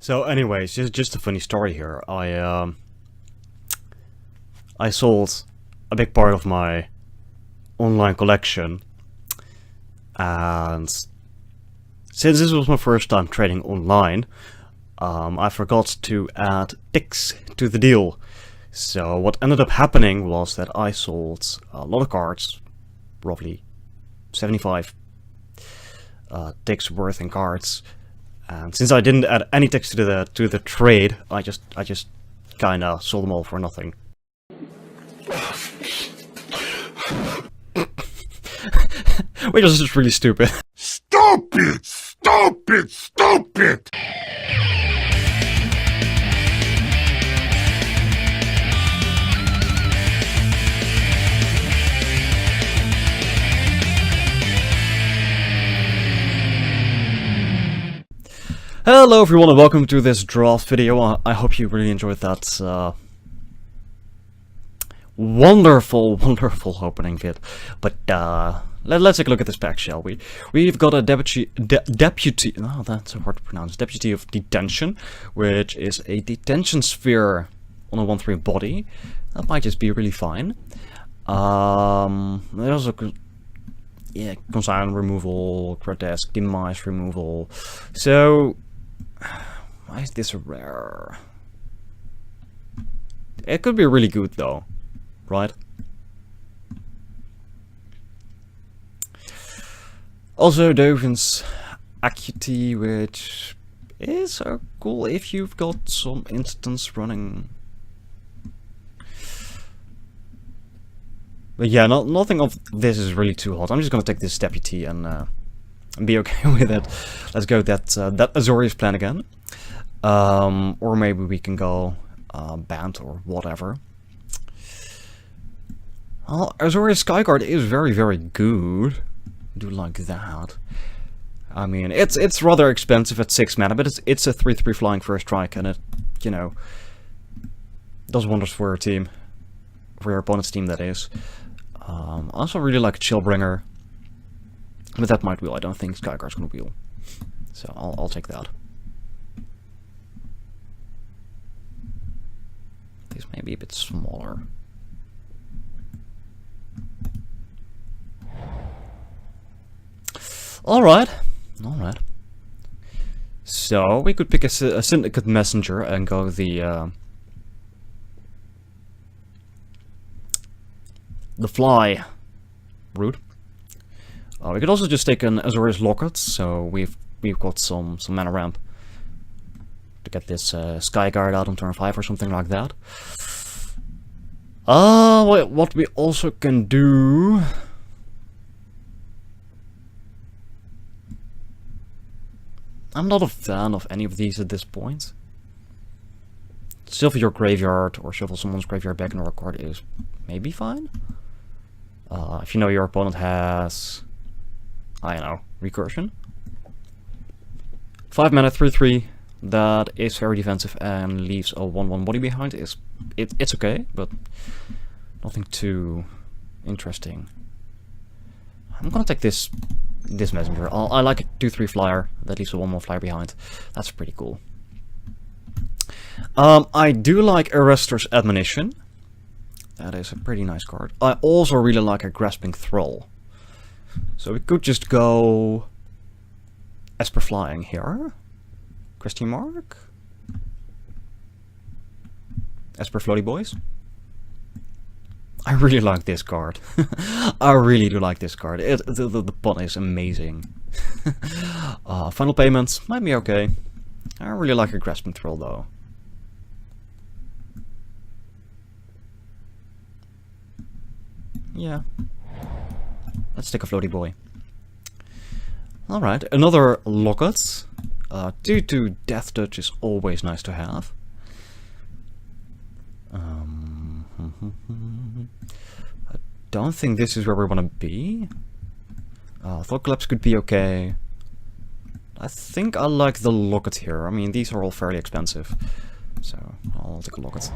So, anyways, just a funny story here. I sold a big part of my online collection, and since this was my first time trading online, I forgot to add ticks to the deal. So what ended up happening was that I sold a lot of cards, roughly 75 ticks worth in cards. And since I didn't add any ticks to the trade, I just kinda sold them all for nothing. Which is just really stupid. Stupid! Stupid! Stupid! Hello everyone and welcome to this draft video. I hope you really enjoyed that wonderful opening vid. But let's take a look at this pack, shall we? We've got a deputy, oh that's hard to pronounce, deputy of detention, which is a detention sphere on a 1/3 body. That might just be really fine. There's also consign removal, grotesque demise removal. So why is this rare? It could be really good though, right? Also Dovin's Acuity, which is cool if you've got some instants running. But yeah, nothing of this is really too hot. I'm just gonna take this deputy and be okay with it. Let's go that Azorius plan again. Or maybe we can go band or whatever. Well, Azorius Skyguard is very good. I do like that. I mean, it's rather expensive at 6 mana, but it's a 3/3 flying first strike, and it, you know, does wonders for your team, for your opponent's team, that is. I also really like Chillbringer, but that might wheel. I don't think Skyguard's gonna wheel, so I'll take that. This may be a bit smaller. Alright. So we could pick a Syndicate Messenger and go the fly route. We could also just take an Azorius Locket, so we've got some mana ramp to get this Skyguard out on turn 5 or something like that. What we also can do. I'm not a fan of any of these at this point. Shuffle your graveyard or shuffle someone's graveyard back in a card is maybe fine. If you know your opponent has, I don't know, recursion. 5 mana, 3/3. That is very defensive and leaves a 1/1 body behind. It's okay, but nothing too interesting. I'm gonna take this messenger. I like a 2/3 flyer that leaves a 1/1 flyer behind. That's pretty cool. I do like Arrestor's Admonition. That is a pretty nice card. I also really like a Grasping Thrall. So we could just go Esper Flying here. Question mark? Esper Floaty Boys. I really like this card. I really do like this card. The pun is amazing. Final Payments might be okay. I really like a Grasping Thrall though. Yeah. Let's take a Floaty Boy. Alright, another Locket. 2/2 Death Touch is always nice to have. I don't think this is where we want to be. Thought Collapse could be okay. I think I like the Locket here. I mean, these are all fairly expensive, so I'll take a Locket.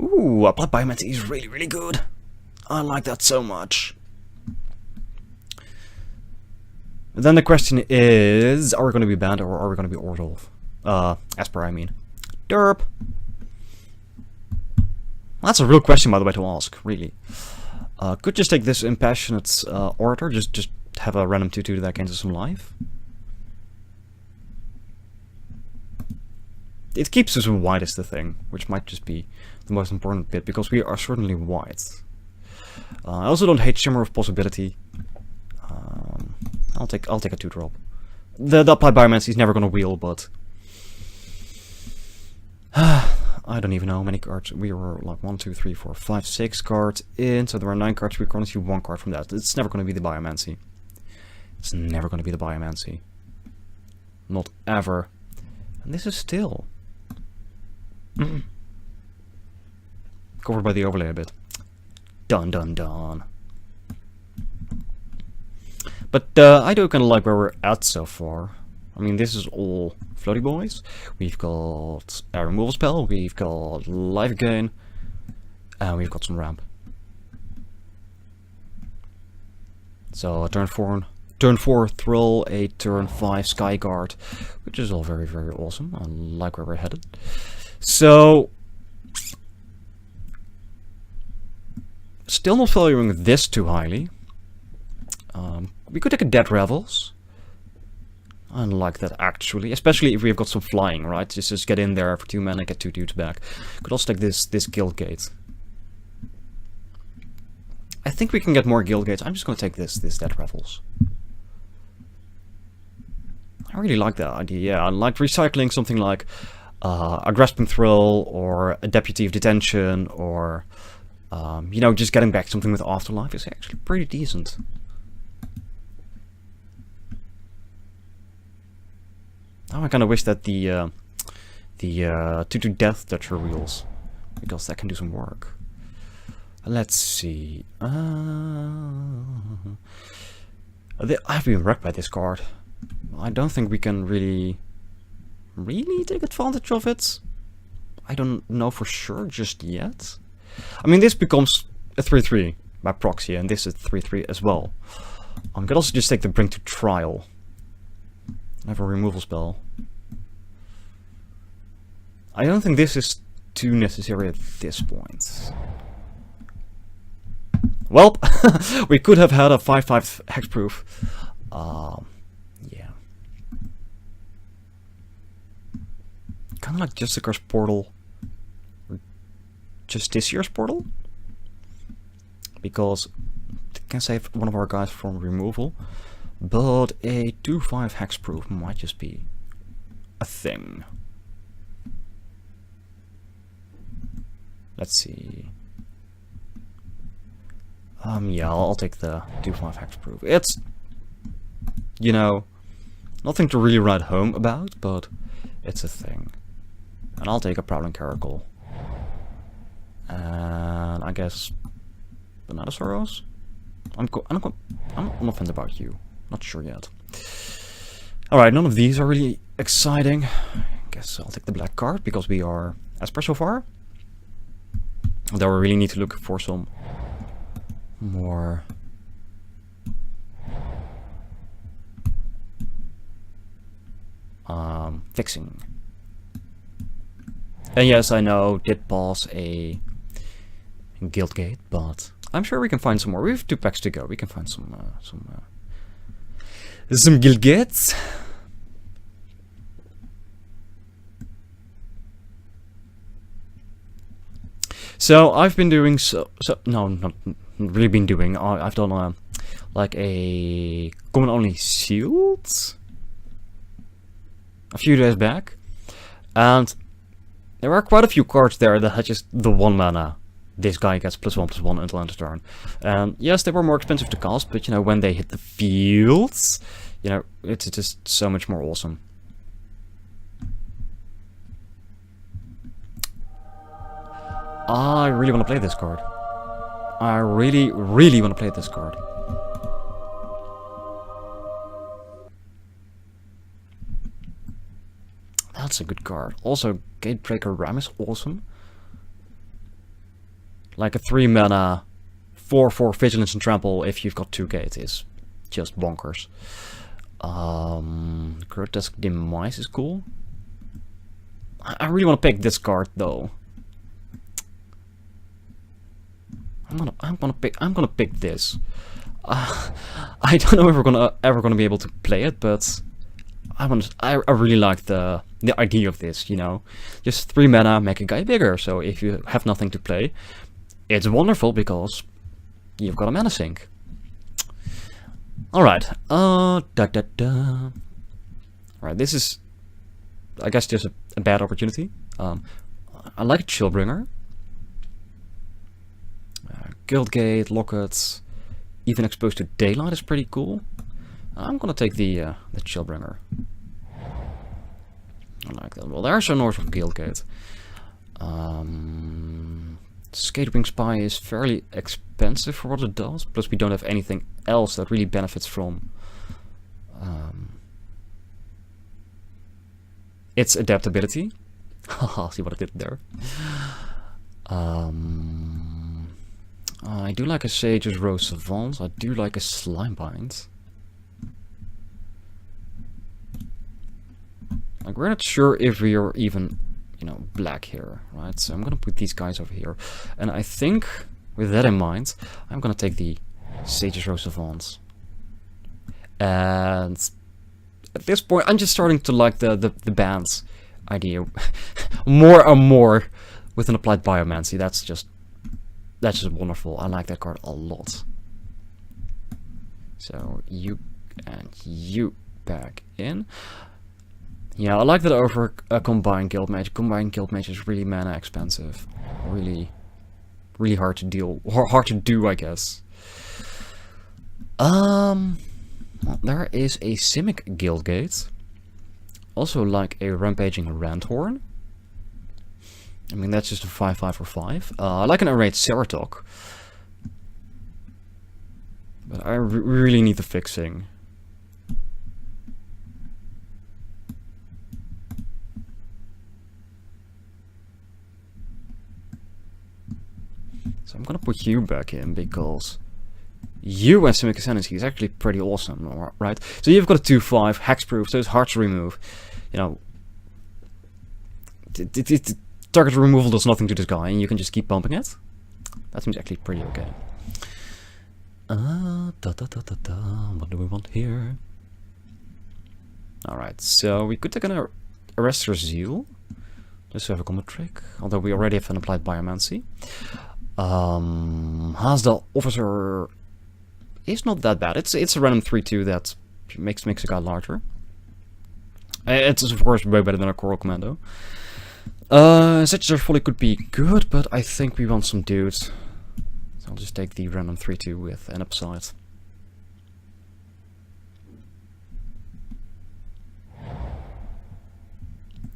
Ooh, Applied Biomancy is really good. I like that so much. Then the question is, are we going to be banned or are we going to be ordered off? Esper, I mean. Derp. That's a real question, by the way, to ask, really. Could just take this impassionate orator, just have a random 2-2 that gains us some life. It keeps us white is the thing, which might just be the most important bit, because we are certainly white. I also don't hate Shimmer of Possibility. I'll take a 2-drop. The Applied Biomancy is never gonna wheel, but I don't even know how many cards. We were like 1, 2, 3, 4, 5, 6 cards in, so there are 9 cards. We're gonna see 1 card from that. It's never gonna be the Biomancy. It's never gonna be the Biomancy. Not ever. And this is still covered by the overlay a bit. Dun dun dun. But I do kind of like where we're at so far. I mean, this is all floaty boys. We've got a removal spell, we've got life gain, and we've got some ramp. So a turn 4 Thrill, a turn 5 Skyguard, which is all very, very awesome. I like where we're headed. So still not valuing this too highly. We could take a Dead Revels. I like that actually, especially if we've got some flying, right? Just get in there for 2 mana, get 2 dudes back. Could also take this Guild Gate. I think we can get more Guild Gates. I'm just gonna take this Dead Revels. I really like that idea. Yeah, I like recycling something like a Grasping Thrill or a Deputy of Detention, or you know, just getting back something with Afterlife is actually pretty decent. Now I kind of wish that the 2-2 Death Toucher wheels, because that can do some work. Let's see. I've been wrecked by this card. I don't think we can really take advantage of it. I don't know for sure just yet. I mean, this becomes a 3-3 by proxy, and this is 3-3 as well. I could also just take the Bring to Trial. I have a removal spell. I don't think this is too necessary at this point. Well, we could have had a 5/5 hexproof. Yeah. Kind of like Justicar's Portal. Justiciar's Portal? Because it can save one of our guys from removal. But a 2/5 hexproof might just be a thing. Let's see. Yeah, I'll take the 2/5 hexproof. It's, you know, nothing to really write home about, but it's a thing. And I'll take a Prowling Caracal. And I guess Banana Sorrows? I'm on offense about you. Not sure yet. Alright, none of these are really exciting. I guess I'll take the black card because we are Esper so far. Though we really need to look for some more fixing. And yes, I know, did pause a Guild Gate, but I'm sure we can find some more. We have 2 packs to go. We can find some Guild Gates. So I've been doing no, not really been doing. I've done like a common only sealed a few days back, and there are quite a few cards there that had just the 1 mana. This guy gets +1/+1 until end of turn. And yes, they were more expensive to cast, but you know, when they hit the fields, you know, it's just so much more awesome. I really want to play this card. I really, really want to play this card. That's a good card. Also, Gatebreaker Ram is awesome. Like a 3 mana 4/4 Vigilance and Trample if you've got 2 gates is just bonkers. Grotesque Demise is cool. I really want to pick this card though. I'm gonna pick this. I don't know if we're ever gonna be able to play it, but I really like the idea of this. You know, just 3 mana, make a guy bigger. So if you have nothing to play, it's wonderful because you've got a mana sink. All right. All right. This is, I guess, just a bad opportunity. I like Chillbringer. Guildgate, Locket, even exposed to daylight is pretty cool. I'm gonna take the Chillbringer. I like that. Well, there's a north of Guildgate. Skatewing Spy is fairly expensive for what it does. Plus, we don't have anything else that really benefits from its adaptability. Haha, see what I did there. I do like a Sage's Rose Savant. I do like a Slimebind. Like, we're not sure if we are even, you know, black here, right? So I'm gonna put these guys over here. And I think, with that in mind, I'm gonna take the Sage's Rose Savant. And at this point, I'm just starting to like the band's idea more and more with an applied biomancy. That's just wonderful. I like that card a lot. So you and you back in. Yeah, I like that over a Combined Guildmage. Combined Guildmage is really mana expensive. Really hard to deal, hard to do, I guess. Well, there is a Simic Guildgate. Also like a Rampaging Randhorn. I mean, that's just a 5/5 for 5. I like an Arrayed Ceratok. But I really need the fixing. So I'm gonna put you back in because you as Simic Ascendancy is actually pretty awesome, right? So you've got a 2/5, hexproof, so it's hard to remove. You know, target removal does nothing to this guy, and you can just keep bumping it. That seems actually pretty okay. What do we want here? Alright, so we could take an Arrestor Zeal. Just to have a combat trick, although we already have an applied biomancy. Hasdal Officer is not that bad. It's a random 3/2 that makes a guy larger. It's of course way better than a Coral Commando. Sagittarius Folly could be good, but I think we want some dudes. So I'll just take the random 3/2 with an upside.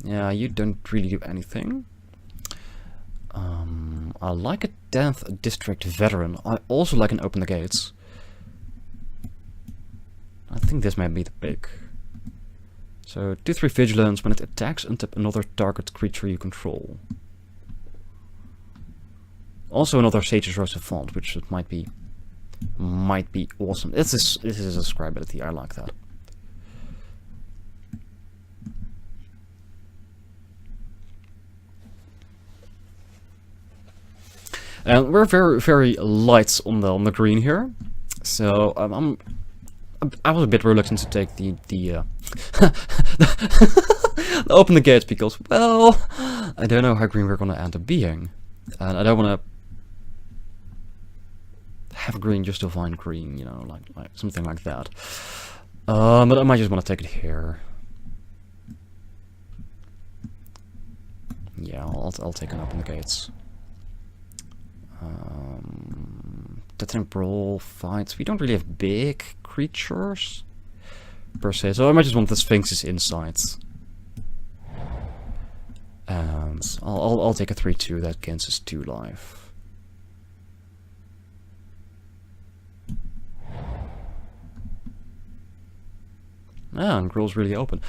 Yeah, you don't really do anything. I like a 10th District Veteran. I also like an Open the Gates. I think this might be the pick. So 2/3 Vigilance. When it attacks, untap another target creature you control. Also another Sage's Rose of Font, which might be awesome. This is a scry ability. I like that. And we're very light on the green here, so I was a bit reluctant to take the Open the Gates because, well, I don't know how green we're gonna end up being, and I don't want to have green just to find green, you know, like something like that. But I might just want to take it here. Yeah, I'll take an Open the Gates. Titanic Brawl fights. We don't really have big creatures per se, so I might just want the Sphinx's insights. And I'll take a 3/2 that gains us 2 life. Yeah, and Gruul's really open.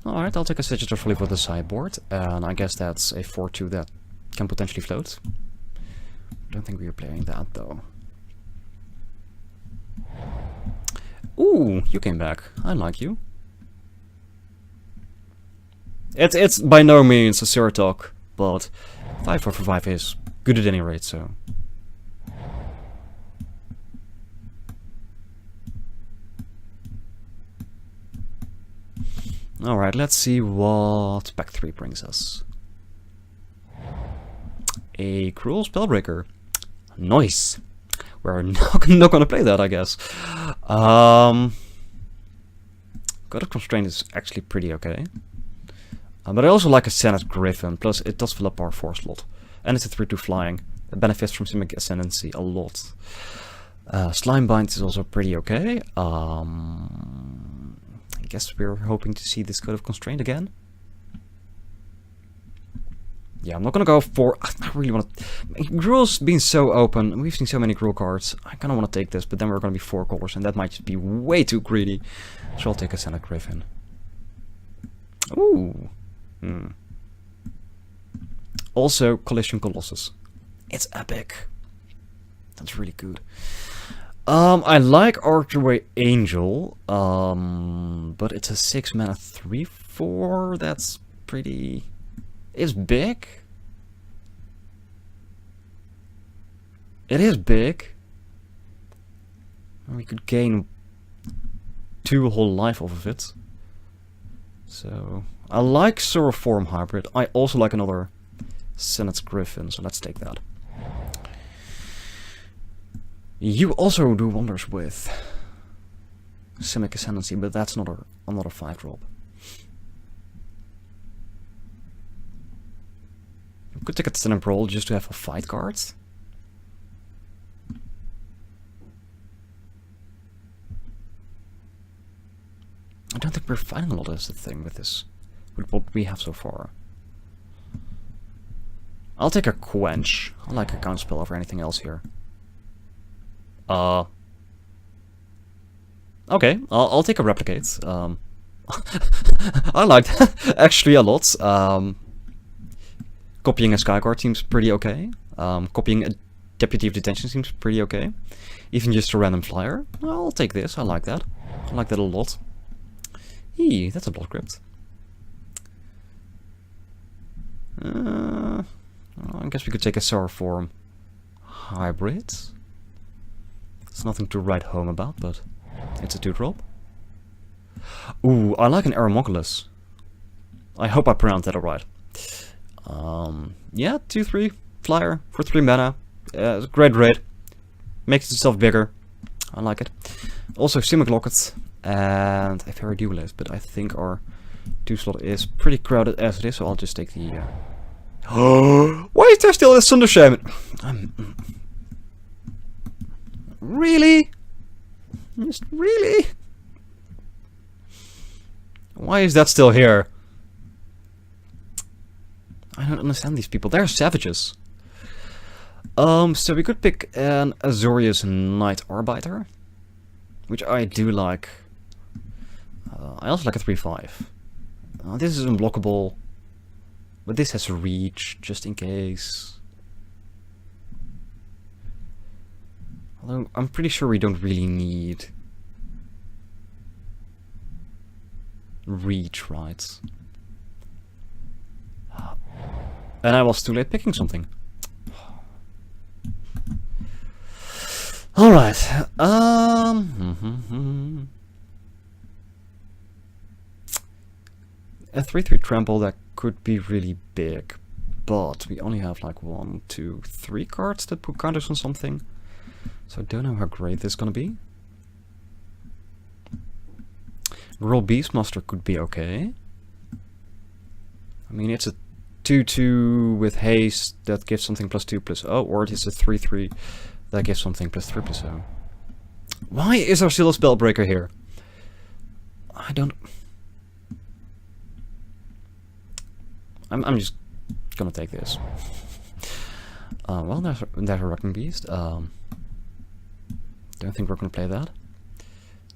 Alright, I'll take a Sagittarius Folly for the sideboard, and I guess that's a 4/2 that can potentially float. I don't think we are playing that though. Ooh, you came back. I like you. It's by no means a zero talk, but 5 for 5 is good at any rate, so. Alright, let's see what pack 3 brings us. A Cruel Spellbreaker. Nice. We're not gonna play that, I guess. God of Constraint is actually pretty okay. But I also like a Senate Griffin, plus it does fill up our 4 slot. And it's a 3-2 flying. It benefits from Simic Ascendancy a lot. Slimebind is also pretty okay. I guess we're hoping to see this Code of Constraint again. Yeah, I'm not gonna go for... I really want to... Gruel's been so open. We've seen so many Gruel cards. I kind of want to take this, but then we're gonna be 4 colors, and that might just be way too greedy. So I'll take a Senate Griffin. Ooh. Also, Collision Colossus. It's epic. That's really good. I like Archway Angel, but it's a 6 mana 3/4. That's pretty... It's big. It is big. We could gain 2 whole life off of it. So I like Soroform Hybrid. I also like another Senate's Griffin, so let's take that. You also do wonders with Simic Ascendancy, but that's not a 5-drop. We could take a Stand Brawl just to have a fight card. I don't think we're fighting a lot is the thing with this, with what we have so far. I'll take a Quench. I like a counterspell over anything else here. Okay, I'll take a Replicate. I like that actually a lot. Copying a Skyguard seems pretty okay. Copying a Deputy of Detention seems pretty okay. Even just a random flyer. I'll take this. I like that. I like that a lot. Eee, that's a Blood Crypt. I guess we could take a Soroform Hybrid. It's nothing to write home about, but it's a 2-drop. Ooh, I like an Aeromoculus. I hope I pronounced that alright. Yeah, 2/3 flyer for 3 mana. It's a great raid. Makes itself bigger. I like it. Also Simic Locket and a Fairy Duelist, but I think our 2 slot is pretty crowded as it is, so I'll just take the... Why is there still a Thunder Shaman? Really? Just really? Why is that still here? I don't understand these people. They're savages. So we could pick an Azorius Night Arbiter, which I do like. I also like a 3/5. This is unblockable, but this has reach just in case. Although I'm pretty sure we don't really need reach, right? And I was too late picking something. Alright. A 3/3 trample that could be really big, but we only have like 1, 2, 3 cards that put counters on something. So I don't know how great this is gonna be. Roll Beastmaster could be okay. I mean, it's a 2/2 with haste that gives something +2/+0, or it is a 3/3 that gives something +3/+0. Why is there still a Spellbreaker here? I don't... I'm just gonna take this. Well, there's a Wrecking Beast. Don't think we're gonna play that.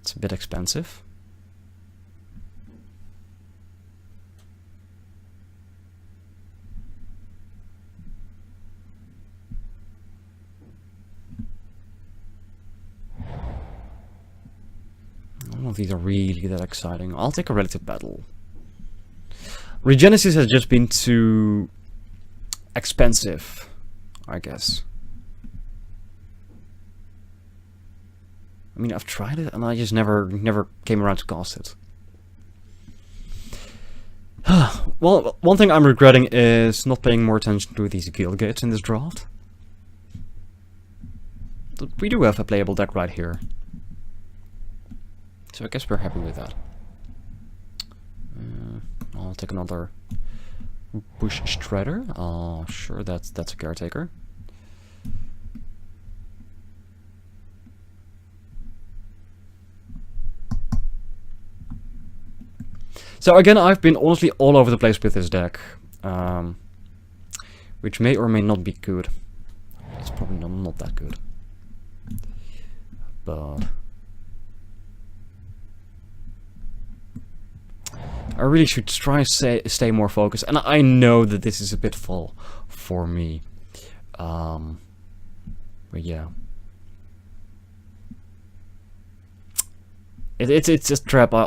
It's a bit expensive. None of these are really that exciting. I'll take a Relative Battle. Regenesis has just been too expensive, I guess. I mean, I've tried it and I just never came around to cast it. Well, one thing I'm regretting is not paying more attention to these guild gates in this draft. But we do have a playable deck right here. So I guess we're happy with that. I'll take another Bush Strider. Oh, sure, that's a caretaker. So again, I've been honestly all over the place with this deck, which may or may not be good. It's probably not that good, but I really should try to stay more focused. And I know that this is a pitfall for me, but yeah. It's a trap I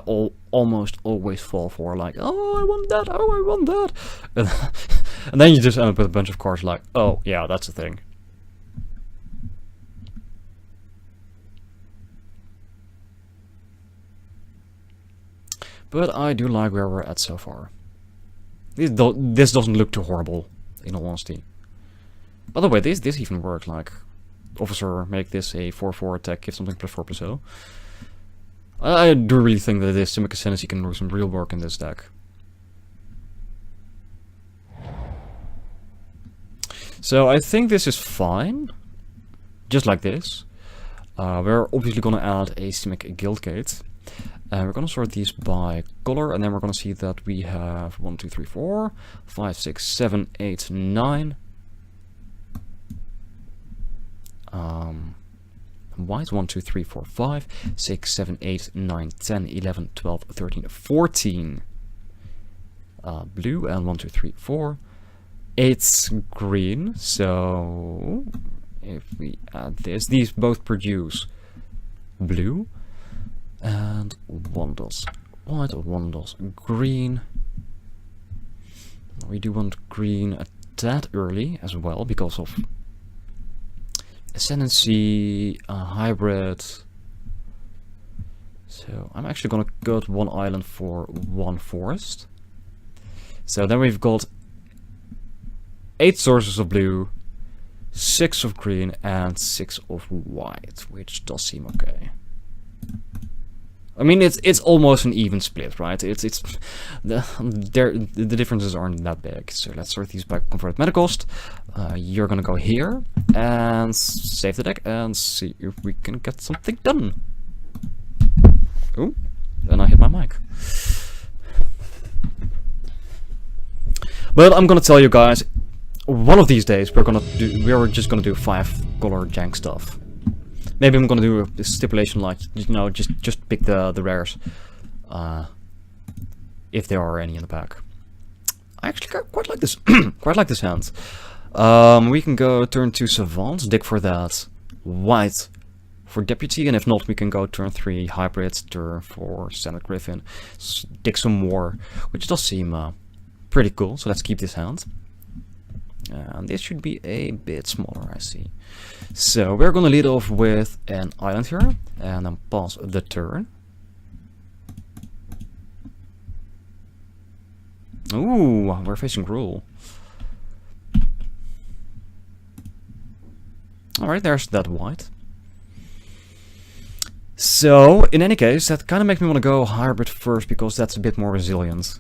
almost always fall for, like, oh, I want that, oh, I want that. And then you just end up with a bunch of cards like, oh, yeah, that's the thing. But I do like where we're at so far. This doesn't look too horrible, in all honesty. By the way, this even works, like, Officer, make this a 4/4 attack, give something +4/+0. I do really think that this Simic Ascendancy can do some real work in this deck. So I think this is fine, just like this. We're obviously going to add a Simic Guild Gate. We're going to sort these by color, and then we're going to see that we have 1, 2, 3, 4, 5, 6, 7, 8, 9. White 1, 2, 3, 4, 5, 6, 7, 8, 9, 10, 11, 12, 13, 14. Blue and 1, 2, 3, 4. 8 green. So if we add this, these both produce blue. And one does white, or one does green. We do want green a tad early as well because of Ascendancy, hybrid. So I'm actually gonna cut one island for one forest. So then we've got 8 sources of blue, 6 of green, and 6 of white, which does seem okay. I mean, it's almost an even split, right? The differences aren't that big. So let's sort these by converted mana cost. You're gonna go here and save the deck and see if we can get something done. Oh, and I hit my mic. But I'm gonna tell you guys, one of these days we're just gonna do 5-color jank stuff. Maybe I'm gonna do a stipulation like, you know, just pick the rares, if there are any in the pack. I actually quite like this, quite like this hand. We can go turn 2 Savant, dig for that. White for Deputy, and if not, we can go turn 3 Hybrid, turn 4 Senate Griffin, dig some more, which does seem pretty cool. So let's keep this hand. And this should be a bit smaller, I see. So we're gonna lead off with an island here, and then pass the turn. Ooh, we're facing Gruul. Alright, there's that white. So, in any case, that kind of makes me want to go hybrid first, because that's a bit more resilient.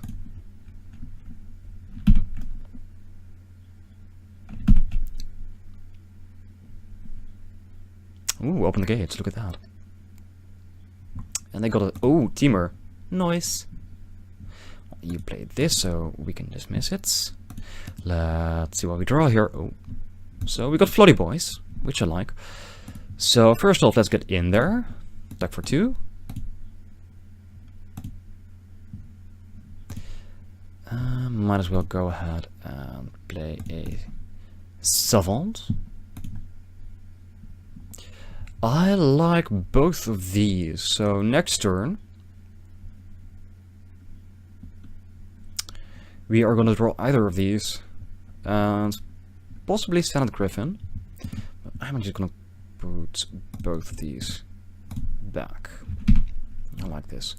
Ooh, open the gates, look at that. And they got a... Oh, Teamer. Nice. You played this, so we can dismiss it. Let's see what we draw here. Oh. So we got Floaty Boys, which I like. So first off, let's get in there. Attack for 2. Might as well go ahead and play a Savant. I like both of these. So next turn, we are going to draw either of these, and possibly Senate Griffin. But I'm just going to put both of these back. I like this.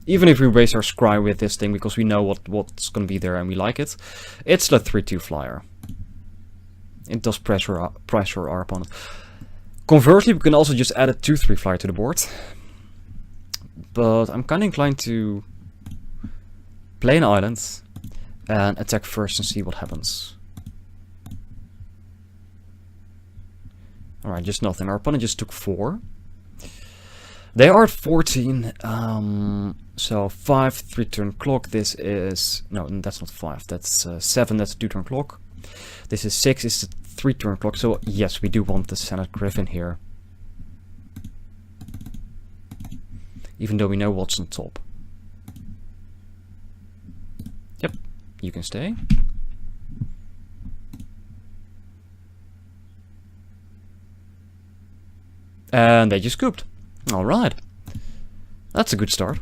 Even if we waste our scry with this thing, because we know what's going to be there and we like it, it's the 3/2 flyer. It does pressure our opponent. Conversely, we can also just add a 2/3 flyer to the board. But I'm kind of inclined to play an island and attack first and see what happens. Alright, just nothing. Our opponent just took 4. They are at 14. So 5, 3-turn clock. This is... No, that's not 5. That's 7. That's a 2-turn clock. This is 6. It's a 3-turn clock. So yes, we do want the Senate Griffin here. Even though we know what's on top. Yep, you can stay. And they just scooped. Alright. That's a good start.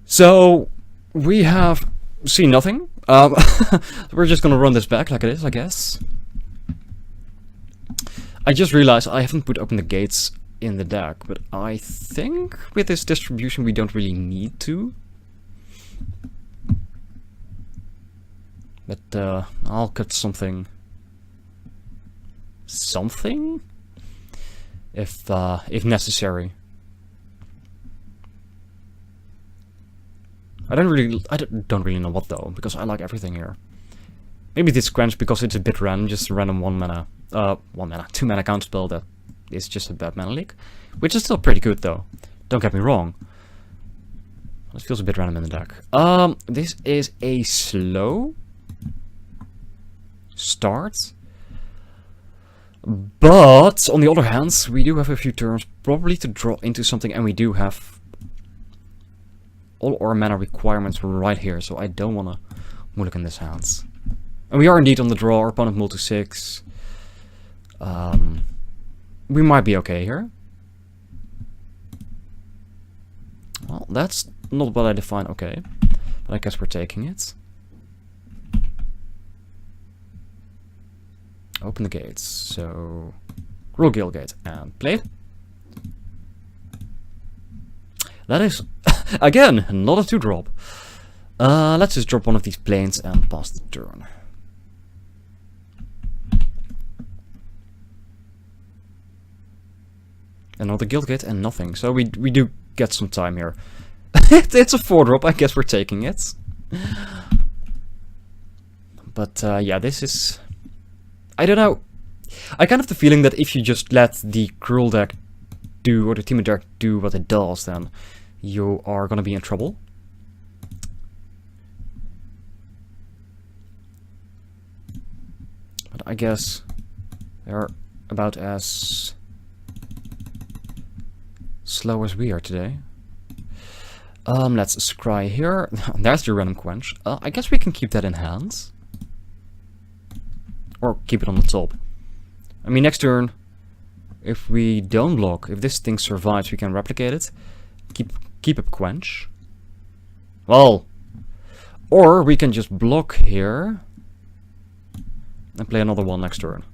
So, we have seen nothing. We're just gonna run this back like it is, I guess. I just realized I haven't put open the gates in the deck, but I think with this distribution we don't really need to. But I'll cut something if necessary. I don't really know what though, because I like everything here. Maybe this quench because it's a bit random, just a random 2 mana counterspell that is just a bad mana leak, which is still pretty good though. Don't get me wrong. It feels a bit random in the deck. This is a slow start, but on the other hand, we do have a few turns probably to draw into something, and we do have all our mana requirements right here, so I don't want to mulligan this hands. And we are indeed on the draw. Our opponent mulled to 6. We might be okay here. Well, that's not what I define okay, but I guess we're taking it. Open the gates, so roll Guild Gate and play. That is, again, not a 2-drop. Let's just drop one of these planes and pass the turn. Another Guild Gate and nothing, so we do get some time here. It's a 4-drop, I guess we're taking it. But yeah, this is... I don't know. I kind of have the feeling that if you just let the Cruel deck do, or the Team deck do what it does, then you are gonna be in trouble. But I guess they're about as slow as we are today. Let's scry here. There's the random quench. I guess we can keep that in hand. Or keep it on the top. I mean, next turn, if we don't block, if this thing survives, we can replicate it. Keep up quench. Well, or we can just block here and play another one next turn.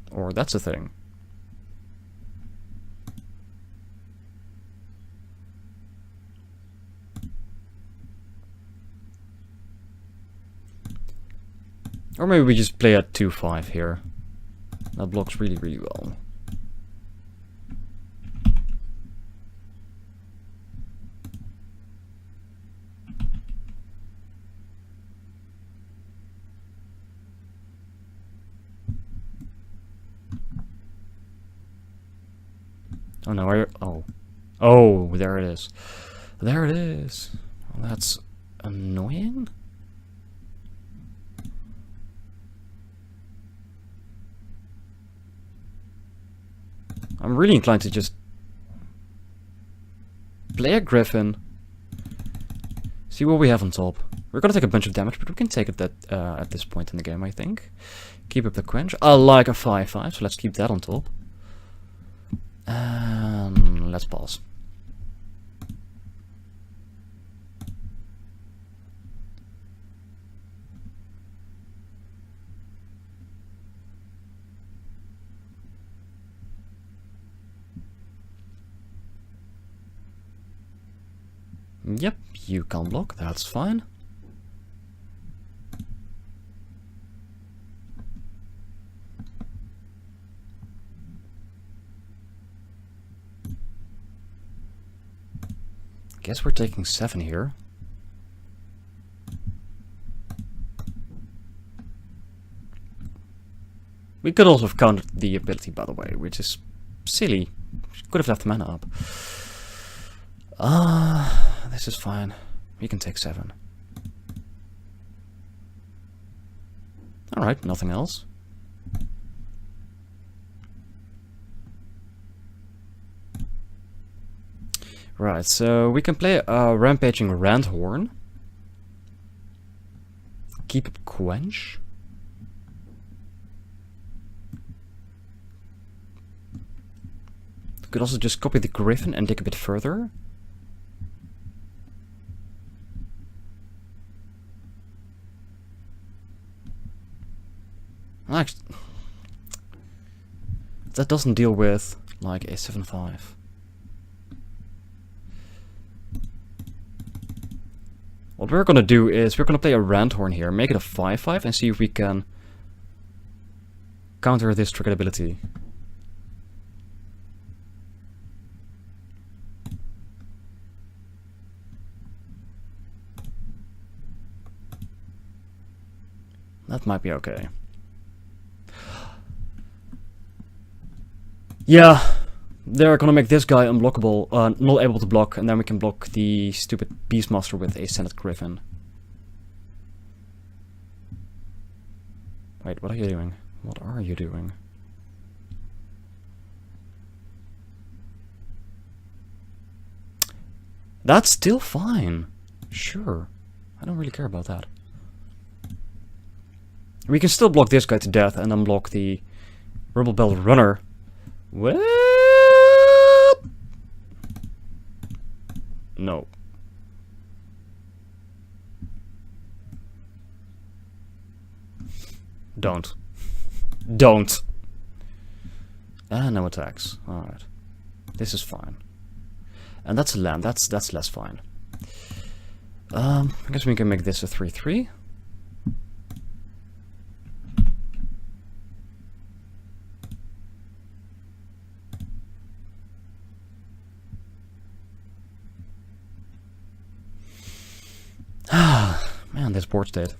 Or that's a thing. Or maybe we just play at 2-5 here. That blocks really, really well. Oh no, oh, there it is. There it is. Well, that's annoying. I'm really inclined to just play a Griffin, see what we have on top. We're gonna take a bunch of damage, but we can take it at this point in the game, I think. Keep up the quench. I like a 5/5, so let's keep that on top. And let's pass. Yep, you can block, that's fine. Guess we're taking 7 here. We could also have countered the ability, by the way, which is silly. Could have left the mana up. This is fine. We can take 7. Alright, nothing else. Right, so we can play a Rampaging Randhorn. Keep it Quench. Could also just copy the Griffin and dig a bit further. Actually, that doesn't deal with like a 7/5. What we're gonna do is we're gonna play a Randhorn here, make it a 5/5, and see if we can counter this triggered ability. That might be okay. Yeah, they're gonna make this guy unblockable, not able to block, and then we can block the stupid Beastmaster with a Senate Griffin. Wait, what are you doing? What are you doing? That's still fine. Sure. I don't really care about that. We can still block this guy to death and unblock the Rebel Bell Runner. What? No. Don't. Don't. Ah, no attacks. Alright. This is fine. And that's a land. That's less fine. I guess we can make this a 3/3. Man, this board state.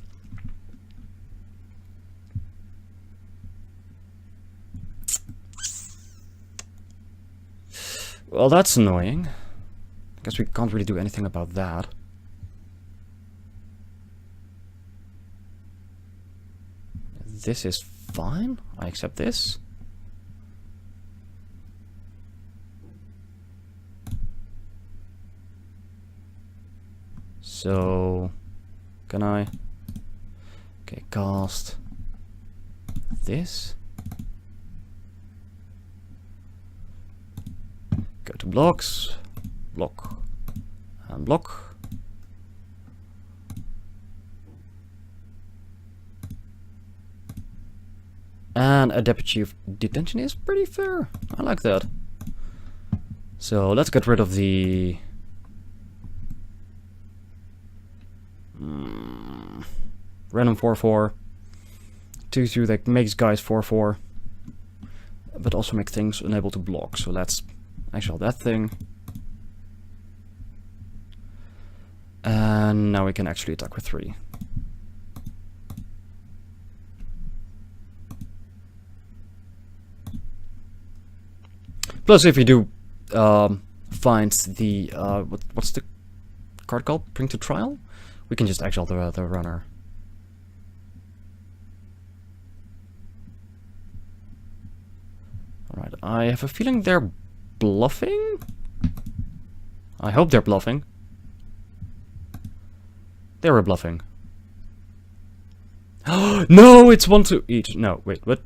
Well, that's annoying. Guess we can't really do anything about that. This is fine. I accept this. So, can I? Okay, cast this. Go to blocks, block, and block. And a deputy of detention is pretty fair. I like that. So let's get rid of the random 4/4. 2/2 that makes guys 4/4, but also make things unable to block. So let's exile that thing. And now we can actually attack with 3. Plus, if you do find the what's the card called? Bring to trial. We can just exile the runner. Alright, I have a feeling they're bluffing? I hope they're bluffing. They were bluffing. No, it's 1/2 each. No, wait, what?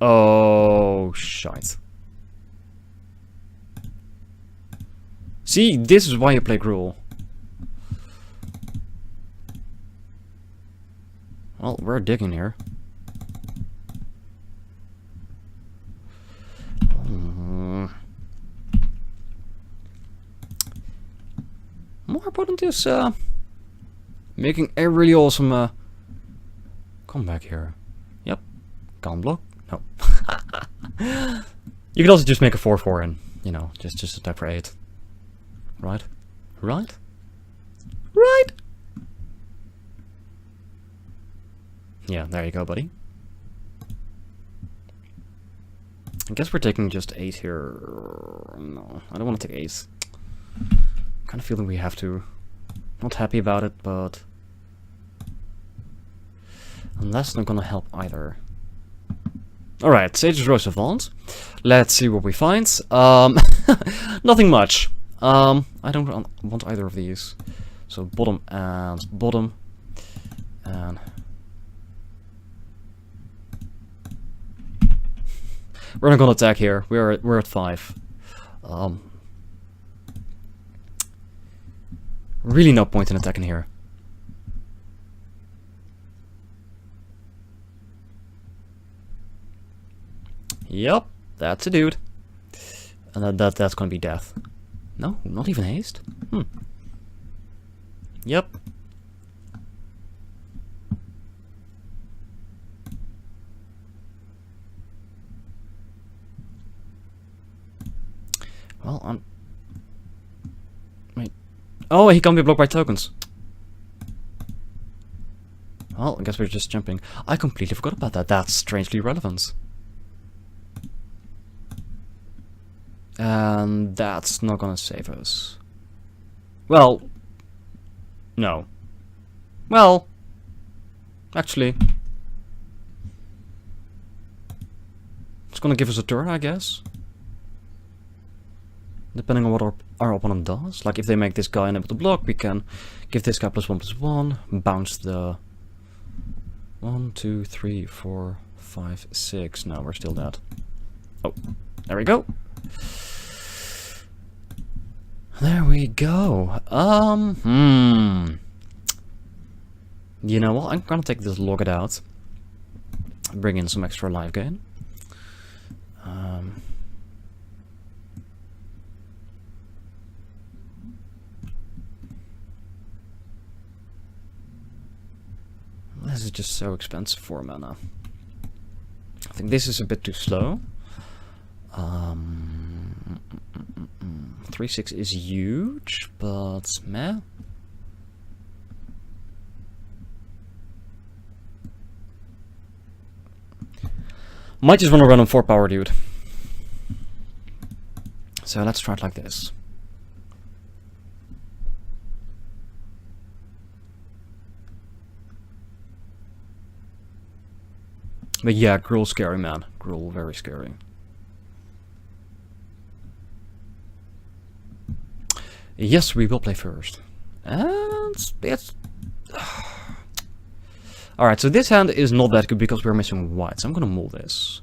Oh, shite. See, this is why you play Gruul. Well, we're digging here. our opponent is making a really awesome comeback here. Yep. Can't block. No. You could also just make a 4-4 and, you know, just attack for 8. Right? Right? Right? Yeah, there you go, buddy. I guess we're taking just 8 here. No, I don't want to take 8. Kind of feeling we have to. Not happy about it, but... And that's not gonna help either. Alright, Sage's Rose of Vaunt. Let's see what we find. Nothing much. I don't want either of these. So bottom and bottom. And... we're not gonna attack here. We're at 5. Really no point in attacking here. Yep, that's a dude. And that's gonna be death. No, not even haste. Yep. Well, I'm... Wait. Oh, he can't be blocked by tokens. Well, I guess we're just jumping. I completely forgot about that. That's strangely relevant. And that's not gonna save us. Well... No. Well... Actually... It's gonna give us a turn, I guess. Depending on what our opponent does. Like if they make this guy unable to block, we can give this guy +1/+1, bounce the 1, 2, 3, 4, 5, 6. No, we're still dead. Oh, there we go. There we go. You know what? I'm gonna take this log it out. Bring in some extra life gain. This is just so expensive for mana. I think this is a bit too slow. 3/6 is huge, but meh. Might just want to run on 4 power, dude. So let's try it like this. But yeah, Gruul's scary, man. Gruul, very scary. Yes, we will play first. And it's... Alright, so this hand is not that good because we're missing white. So I'm gonna mull this.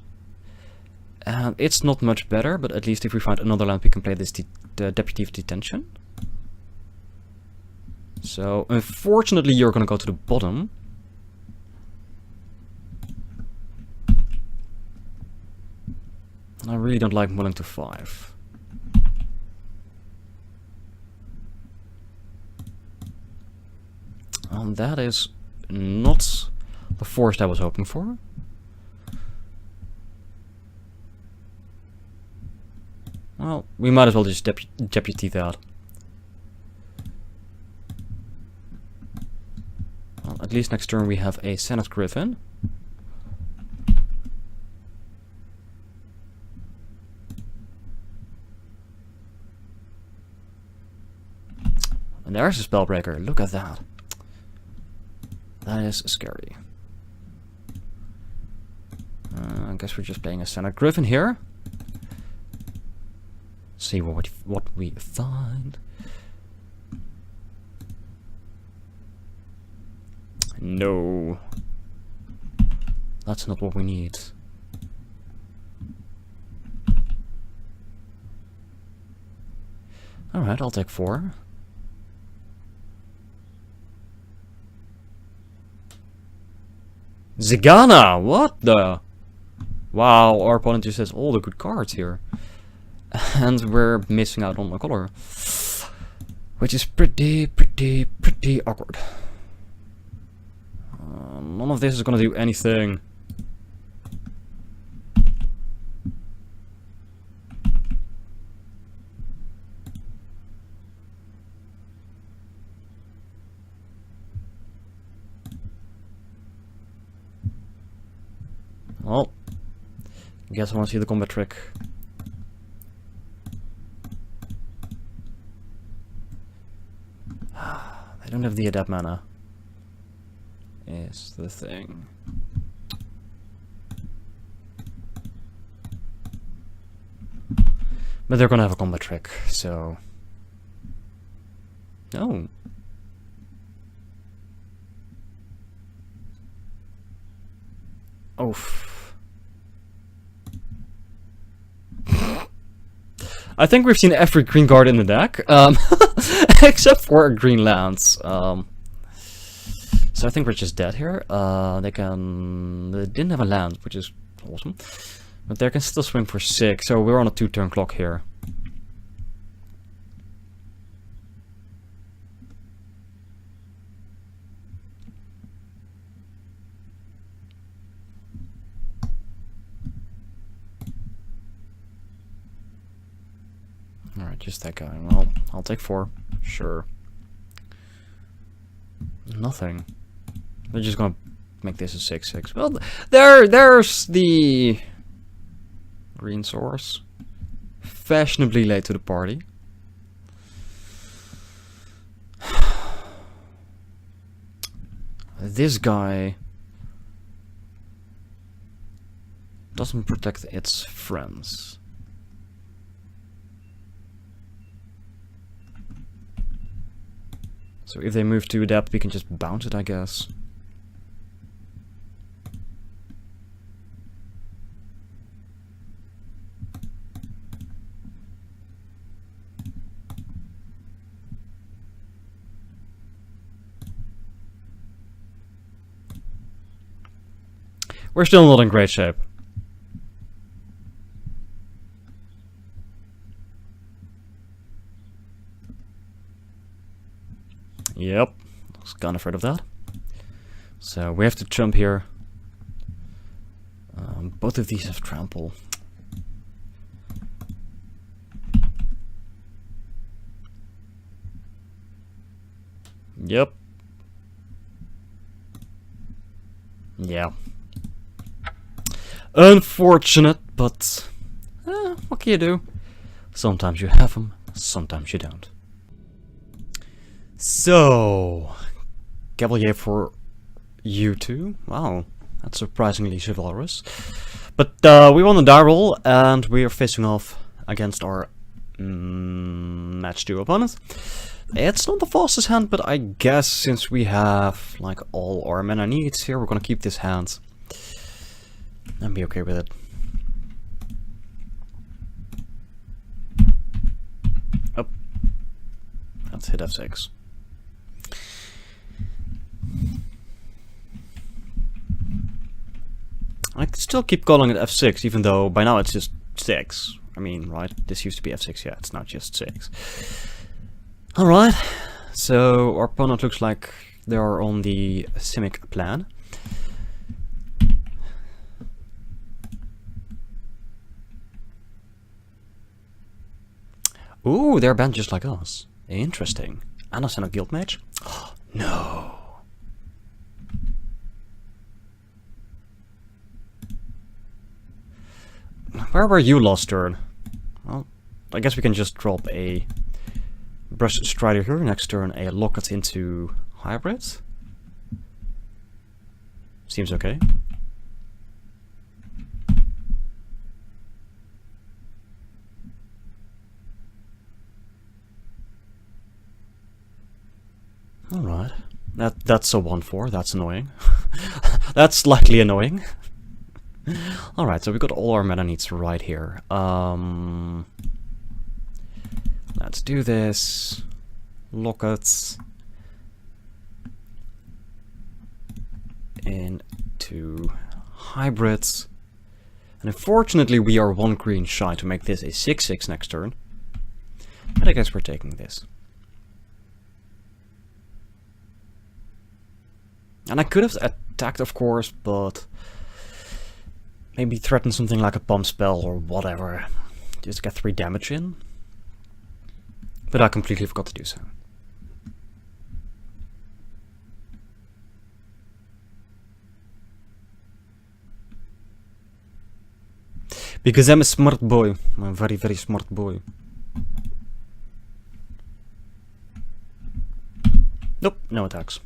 And it's not much better, but at least if we find another land we can play this Deputy of Detention. So, unfortunately you're gonna go to the bottom. I really don't like mulling to 5. That is not the forest I was hoping for. Well, we might as well just deputy that. Well, at least next turn we have a Senate Griffin. And there's a Spellbreaker, look at that. That is scary. I guess we're just playing a Senate Griffin here. See what we find. No. That's not what we need. Alright, I'll take 4. Zigana! What the? Wow, our opponent just has all the good cards here. And we're missing out on a color. Which is pretty awkward. None of this is gonna do anything. Well, guess I want to see the combat trick. I don't have the adapt mana. Is the thing. But they're gonna have a combat trick, so... No. Oof. I think we've seen every green card in the deck, except for green lands. So I think we're just dead here. They didn't have a land, which is awesome, but they can still swing for 6. So we're on a 2-turn clock here. Alright, just that guy. Well, I'll take 4. Sure. Nothing. They're just gonna make this a 6/6. Well, there's the green source. Fashionably late to the party. This guy doesn't protect its friends. So if they move to adapt, we can just bounce it, I guess. We're still not in great shape. Yep, I was kind of afraid of that. So we have to jump here. Both of these have trample. Yep. Yeah. Unfortunate, but what can you do? Sometimes you have them, sometimes you don't. So, Cavalier for you two. Wow, that's surprisingly chivalrous. But we won the die roll, and we are facing off against our match 2 opponent. It's not the fastest hand, but I guess since we have like all our mana needs here, we're gonna keep this hand and be okay with it. Oh, let's hit F6. I could still keep calling it F6, even though by now it's just 6. I mean, right? This used to be F6, yeah, it's not just 6. Alright, so our opponent looks like they are on the Simic plan. Ooh, they're banned just like us. Interesting. And a Senate Guild Mage? Oh, no. Where were you last turn? Well, I guess we can just drop a Brush Strider here. Next turn, a Locket into Hybrid. Seems okay. Alright. That's a 1/4. That's annoying. That's slightly annoying. Alright, so we got all our mana needs right here. Let's do this. Lockets into hybrids. And unfortunately we are 1 green shy to make this a 6/6 next turn. But I guess we're taking this. And I could have attacked, of course, but maybe threaten something like a pump spell or whatever. Just get 3 damage in. But I completely forgot to do so. Because I'm a smart boy. I'm a very, very smart boy. Nope, no attacks.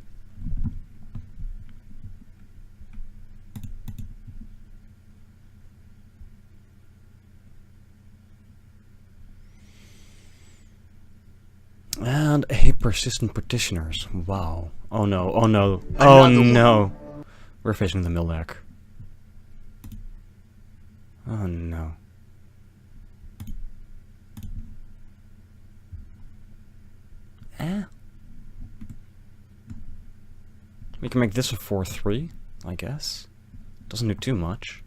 And a persistent petitioners. Wow. Oh no, oh no, oh no. We're facing the mill deck. Oh no. We can make this a 4-3, I guess. Doesn't do too much.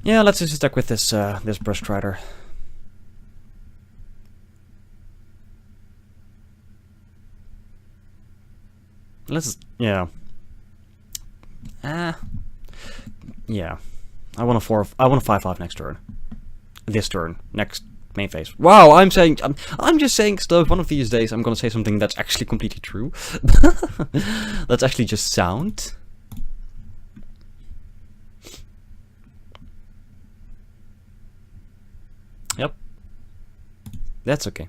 Yeah, let's just stick with this this brush strider. Yeah. Yeah. I want a 5-5 next turn. This turn, next main phase. Wow, I'm just saying stuff. One of these days I'm gonna say something that's actually completely true. That's actually just sound. Yep. That's okay.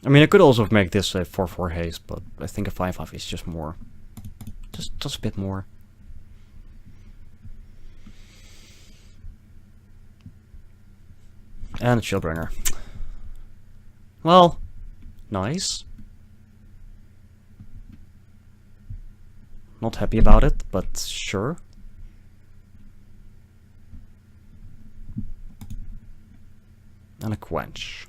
I mean, I could also make this a 4-4 haste, but I think a 5-5 is just more. Just a bit more. And a Chillbringer. Well, nice. Not happy about it, but sure. And a Quench.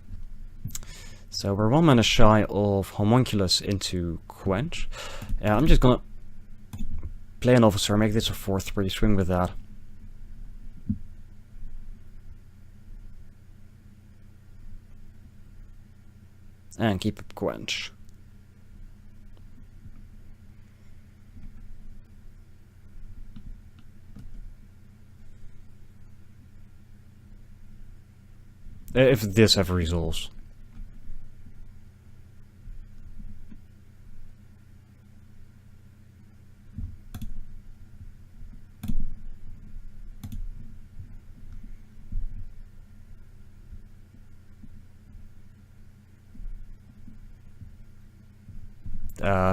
So we're 1 mana shy of Homunculus into Quench. Yeah, I'm just gonna play an Officer, make this a 4-3, swing with that. And keep up Quench. If this ever resolves.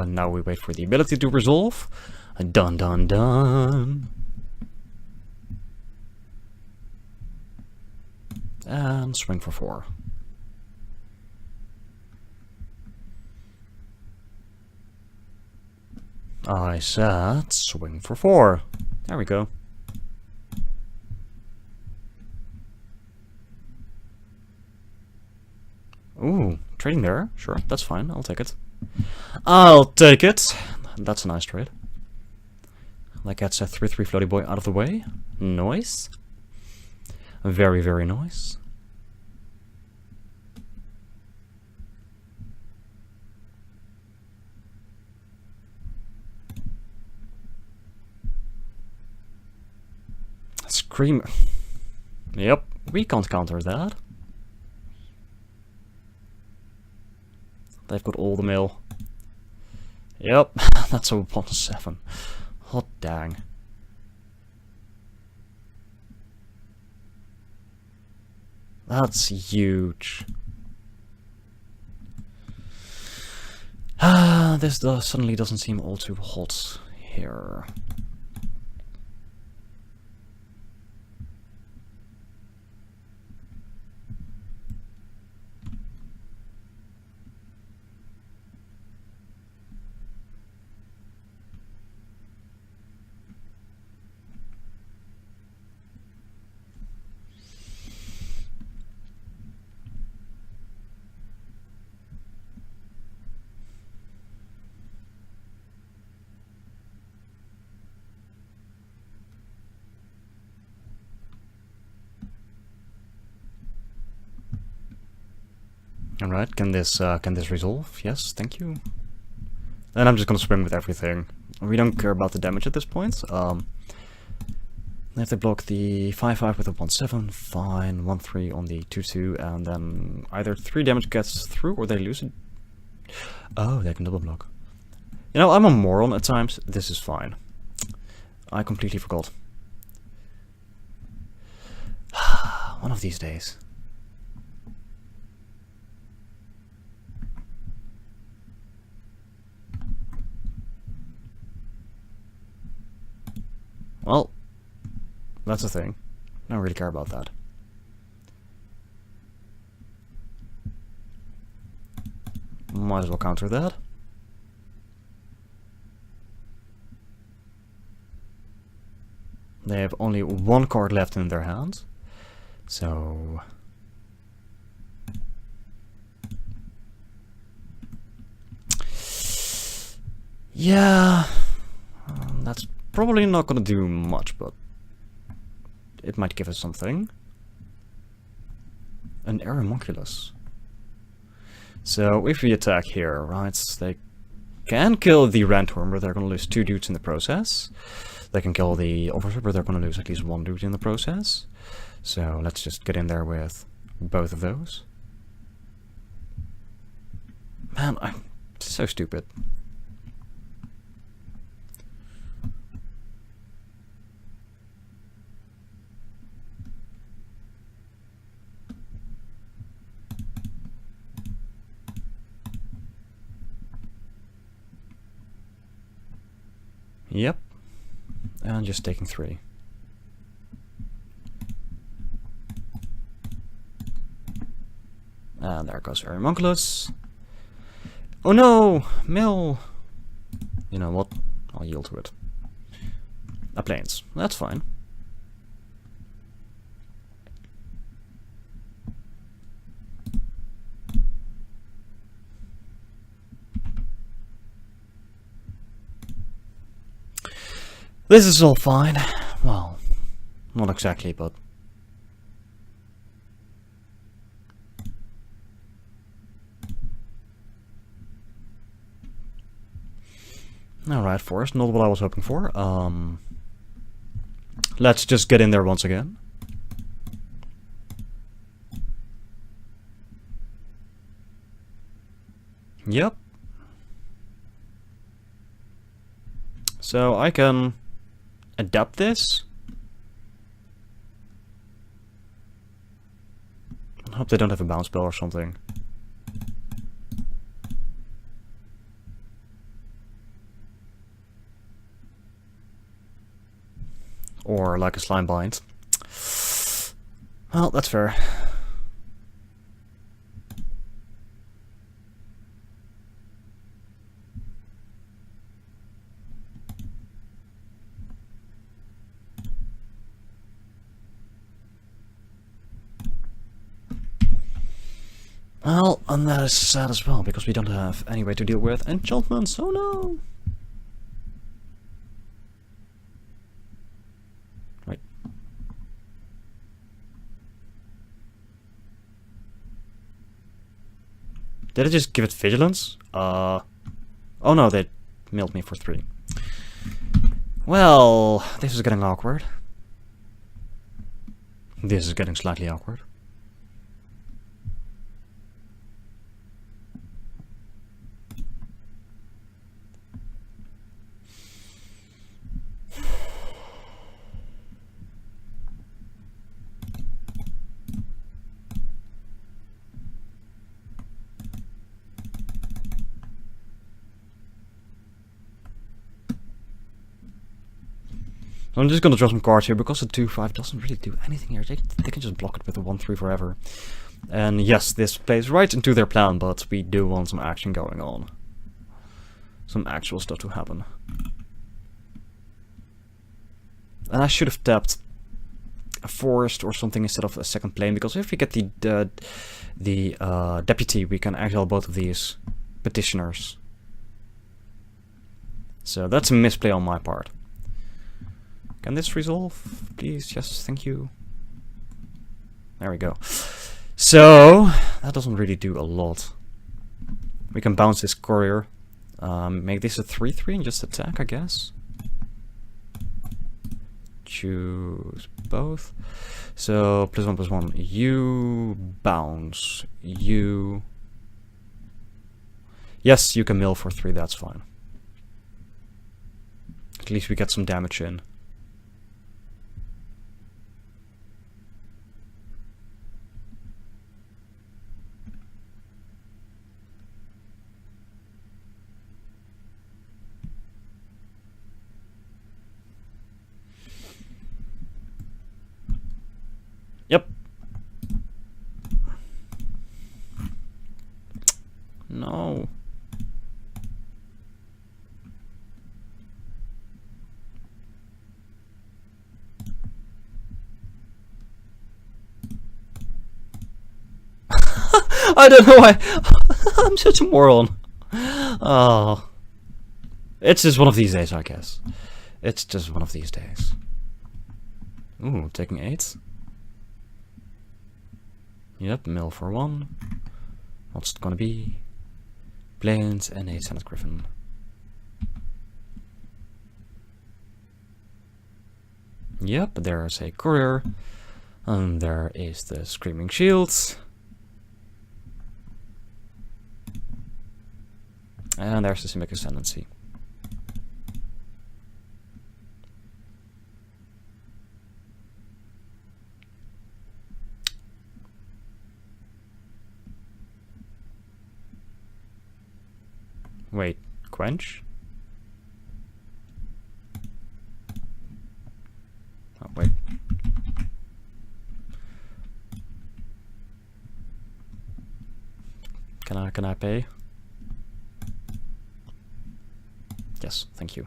Now we wait for the ability to resolve. Dun dun dun. And swing for 4. I said swing for 4. There we go. Ooh, trading there? Sure, that's fine. I'll take it. I'll take it. That's a nice trade. That gets a 3-3 floaty boy out of the way. Nice. Very, very nice. Scream. Yep, we can't counter that. They've got all the mill. Yep, that's a 1-7. Hot dang. That's huge. This suddenly doesn't seem all too hot here. Alright, can this resolve? Yes, thank you. And I'm just gonna swing with everything. We don't care about the damage at this point. If they block the 5-5 with a 1-7, fine, 1-3 on the 2-2, and then either 3 damage gets through or they lose it. Oh, they can double block. You know, I'm a moron at times. This is fine. I completely forgot. One of these days. Well, that's the thing. I don't really care about that. Might as well counter that. They have only 1 card left in their hand. So... yeah... that's probably not gonna do much, but... it might give us something. An Aeromonculus. So if we attack here, right, they can kill the Randworm, but they're gonna lose 2 dudes in the process. They can kill the Officer, but they're gonna lose at least 1 dude in the process. So let's just get in there with both of those. Man, I'm so stupid. Yep. And just taking 3. And there goes Aeromonculus. Oh no! Mill! You know what? I'll yield to it. A planes. That's fine. This is all fine. Well, not exactly, but... alright, Forest, not what I was hoping for. Let's just get in there once again. Yep. So I can adapt this. I hope they don't have a bounce spell or something. Or like a slime bind. Well, that's fair. Well, and that is sad as well, because we don't have any way to deal with enchantments, oh no! Wait. Did I just give it vigilance? Oh no, they milled me for 3. Well, this is getting awkward. This is getting slightly awkward. I'm just gonna draw some cards here, because the 2-5 doesn't really do anything here. They can just block it with the 1-3 forever. And yes, this plays right into their plan, but we do want some action going on. Some actual stuff to happen. And I should have tapped a forest or something instead of a second plane, because if we get the deputy, we can exile both of these petitioners. So that's a misplay on my part. Can this resolve, please? Yes, thank you. There we go. So that doesn't really do a lot. We can bounce this courier. Make this a 3/3 and just attack, I guess. Choose both. So +1/+1. You bounce. You. Yes, you can mill for 3. That's fine. At least we get some damage in. Yep. No. I don't know why. I'm such a moron. Oh. It's just one of these days, I guess. It's just one of these days. Ooh, taking 8. Yep, mill for 1. What's it gonna be? Plains and a Senate Griffin. Yep, there's a courier. And there is the Screaming Shields. And there's the Simic Ascendancy. Wait, quench? Oh, wait. Can I pay? Yes, thank you.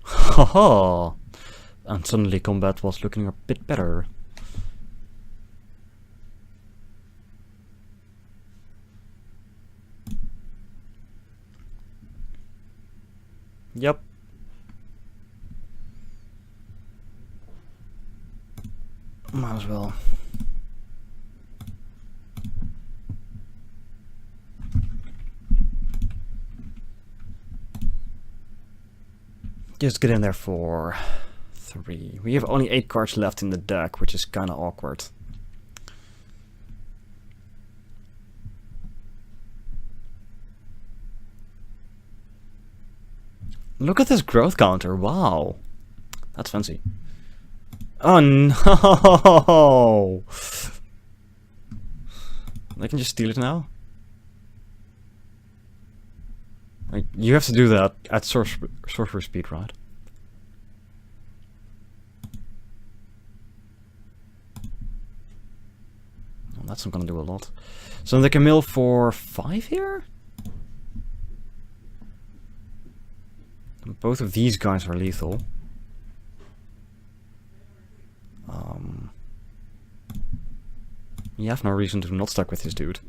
Haha! And suddenly combat was looking a bit better. Yep. Might as well. Just get in there for 3. We have only 8 cards left in the deck, which is kinda awkward. Look at this growth counter, wow. That's fancy. Oh no! I can just steal it now? Like, you have to do that at sorcerer speed, right? Well, that's not gonna do a lot. So they can mill for 5 here? Both of these guys are lethal. You have no reason to not stuck with this dude.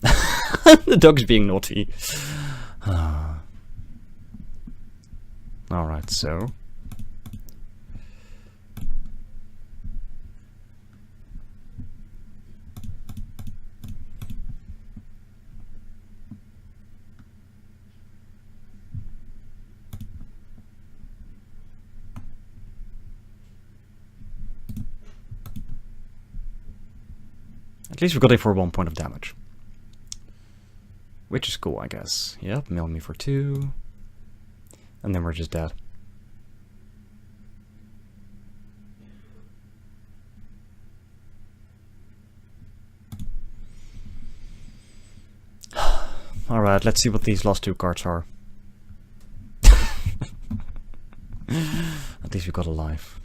The dog's being naughty. Alright, so. At least we got it for 1 point of damage. Which is cool, I guess. Yep, mill me for 2. And then we're just dead. Alright, let's see what these last 2 cards are. At least we got a life.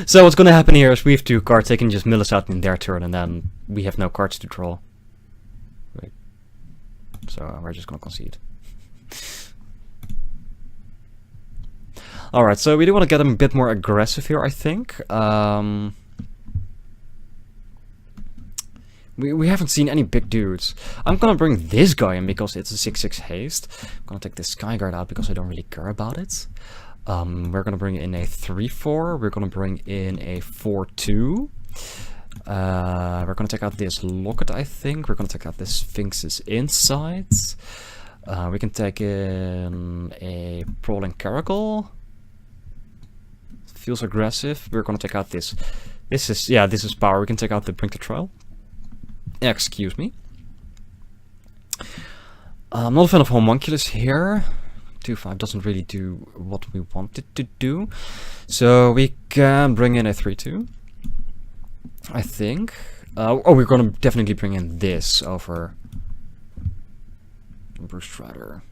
So what's gonna happen here is we have 2 cards, they can just mill us out in their turn, and then we have no cards to draw. Wait. So we're just gonna concede. Alright, so we do want to get him a bit more aggressive here, I think. We haven't seen any big dudes. I'm gonna bring this guy in because it's a 6/6 haste. I'm gonna take this Skyguard out because I don't really care about it. We're gonna bring in a 3/4. We're gonna bring in a 4/2. We're gonna take out this Locket, I think. We're gonna take out this Sphinx's insides. We can take in a Prowling Caracal. Feels aggressive. We're gonna take out this. This is power. We can take out the Bring to Trial. Excuse me. I'm not a fan of Homunculus here. 2/5 doesn't really do what we want it to do. So we can bring in a 3/2. I think. Oh, we're gonna definitely bring in this over Bruce Strider.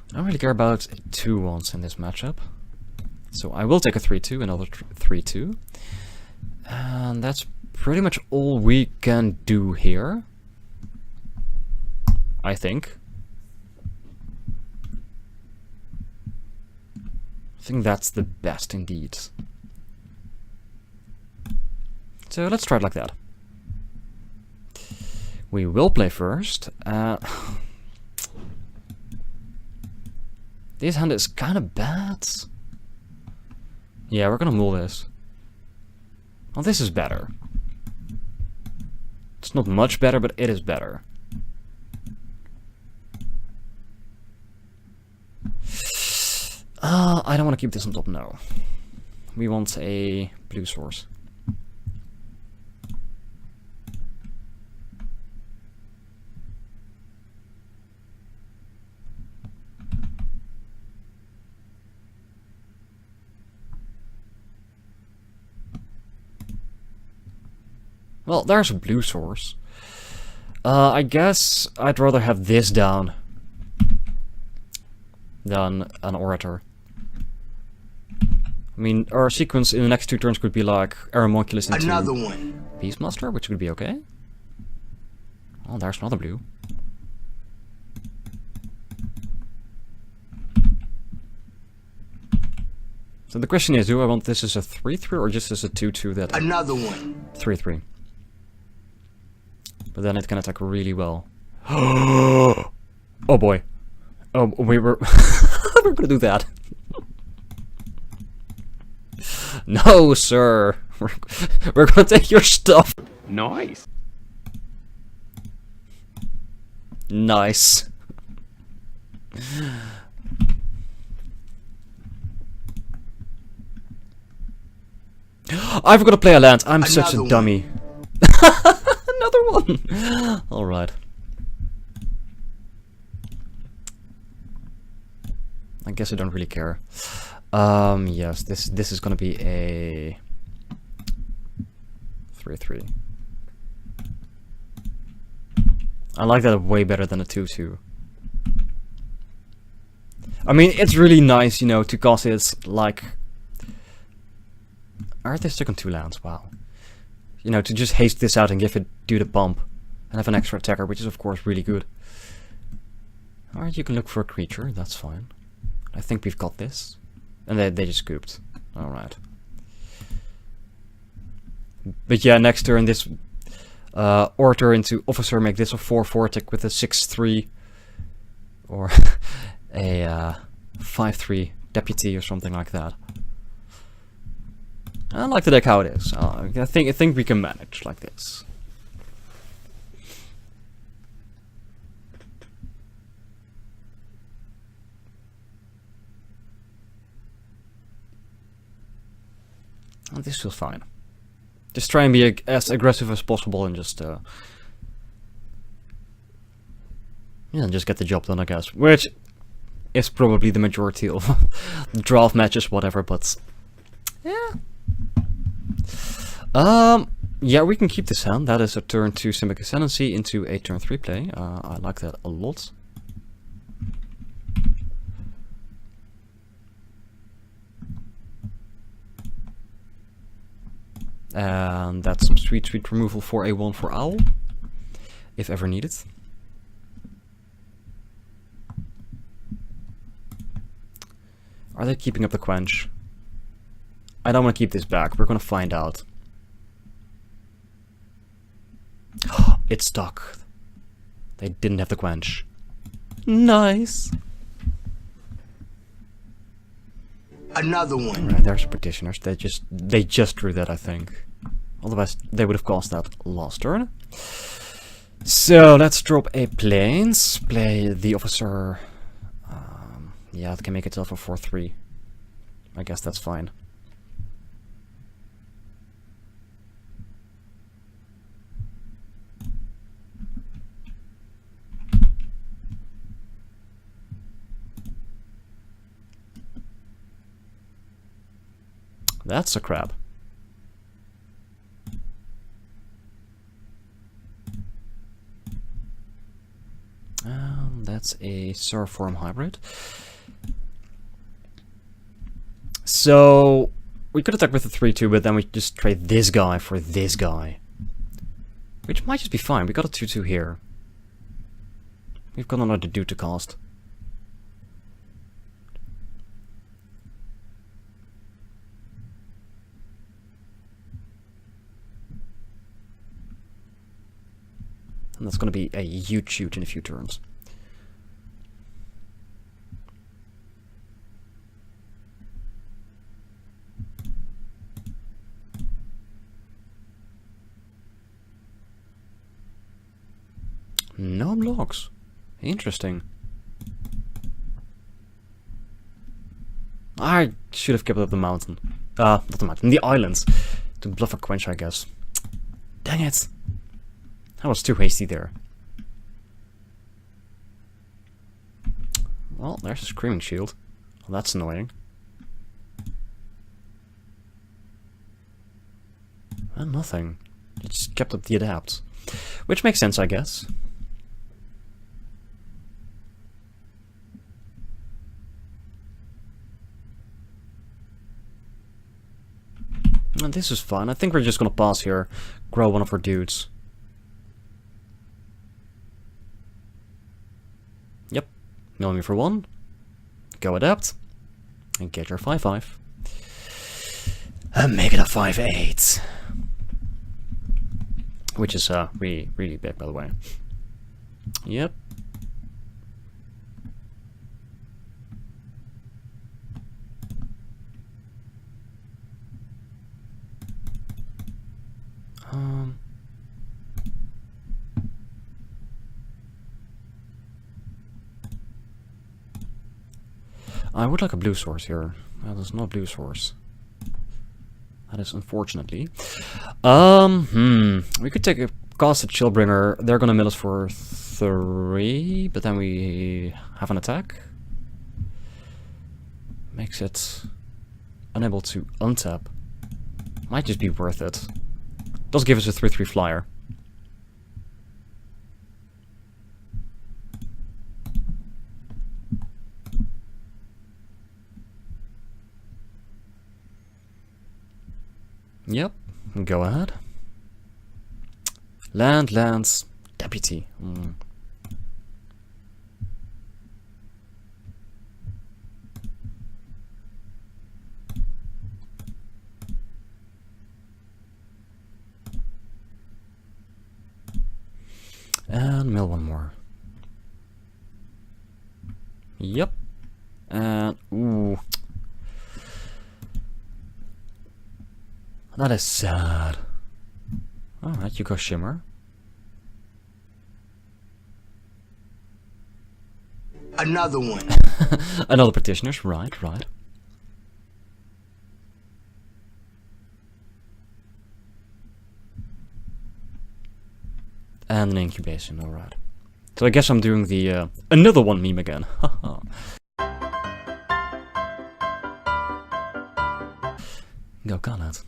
I don't really care about 2/1s in this matchup. So I will take a 3/2, another 3/2. And that's pretty much all we can do here, I think. I think that's the best indeed. So let's try it like that. We will play first. This hand is kind of bad. Yeah, we're gonna mull this. Well, this is better. It's not much better, but it is better. I don't want to keep this on top, no. We want a blue source. Well, there's a blue source. I guess I'd rather have this down than an Orator. I mean, our sequence in the next 2 turns could be like Homunculus into Another one. Beastmaster, which would be okay. Oh, there's another blue. So the question is, do I want this as a 3/3 or just as a 2/2 that... Another one. 3/3. But then it can attack really well. Oh boy. Oh, we were... we're gonna do that. No, sir. We're gonna take your stuff. Nice. Nice. I've got to play a land. I'm such a dummy. Another one. All right. I guess I don't really care. Yes, this is gonna be a 3/3. I like that way better than a 2/2. I mean, it's really nice, you know, to cast it like... Are they stuck on 2 lands? Wow. You know, to just haste this out and give it do the bump and have an extra attacker, which is of course really good. Alright, you can look for a creature, that's fine. I think we've got this. And they just scooped. Alright. But yeah, next turn this Orator into Officer, make this a 4/4 attack with a 6/3 or a 5/3 Deputy or something like that. I like the deck how it is. I think we can manage like this. Oh, this feels fine. Just try and be as aggressive as possible and just yeah, just get the job done, I guess. Which is probably the majority of draft matches, whatever. But yeah. Yeah, we can keep this hand. That is a turn 2 Simic Ascendancy into a turn 3 play. I like that a lot. And that's some sweet removal for a 1/4 Owl. if ever needed. Are they keeping up the quench? I don't want to keep this back. We're gonna find out. It's stuck. They didn't have the quench. Nice. Another one. Alright, there's petitioners. They just drew that, I think. Otherwise, they would have caused that last turn. So let's drop a plains. Play the officer. Yeah, it can make itself a 4/3. I guess that's fine. That's a crab. That's a Surform hybrid. So we could attack with the 3/2, but then we just trade this guy for this guy, which might just be fine. We got a 2/2 here. We've got another dude to cast. And that's going to be a huge shoot in a few turns. No blocks. Interesting. I should have kept up the mountain. Not the mountain, the islands. To bluff a quench, I guess. Dang it. I was too hasty there. Well, there's a Screaming Shield. Well, that's annoying. And nothing. It just kept up the adapt. Which makes sense, I guess. And this is fun. I think we're just gonna pass here. Grow one of our dudes. Yep. Mill me for 1. Go adapt. And get your 5/5. And make it a 5/8. Which is really, really big, by the way. Yep. I would like a blue source here. Well, there's no blue source. That is unfortunately. We could take a cast a Chillbringer. They're gonna mill us for 3, but then we have an attack. Makes it unable to untap. Might just be worth it. Does give us a 3/3 flyer. Yep, go ahead. Lands, deputy. And mill one more. Yep. And ooh. That is sad. Alright, you go Shimmer. Another one. Another Petitioners, right. And an Incubation, alright. So I guess I'm doing the another one meme again. Go Khaled.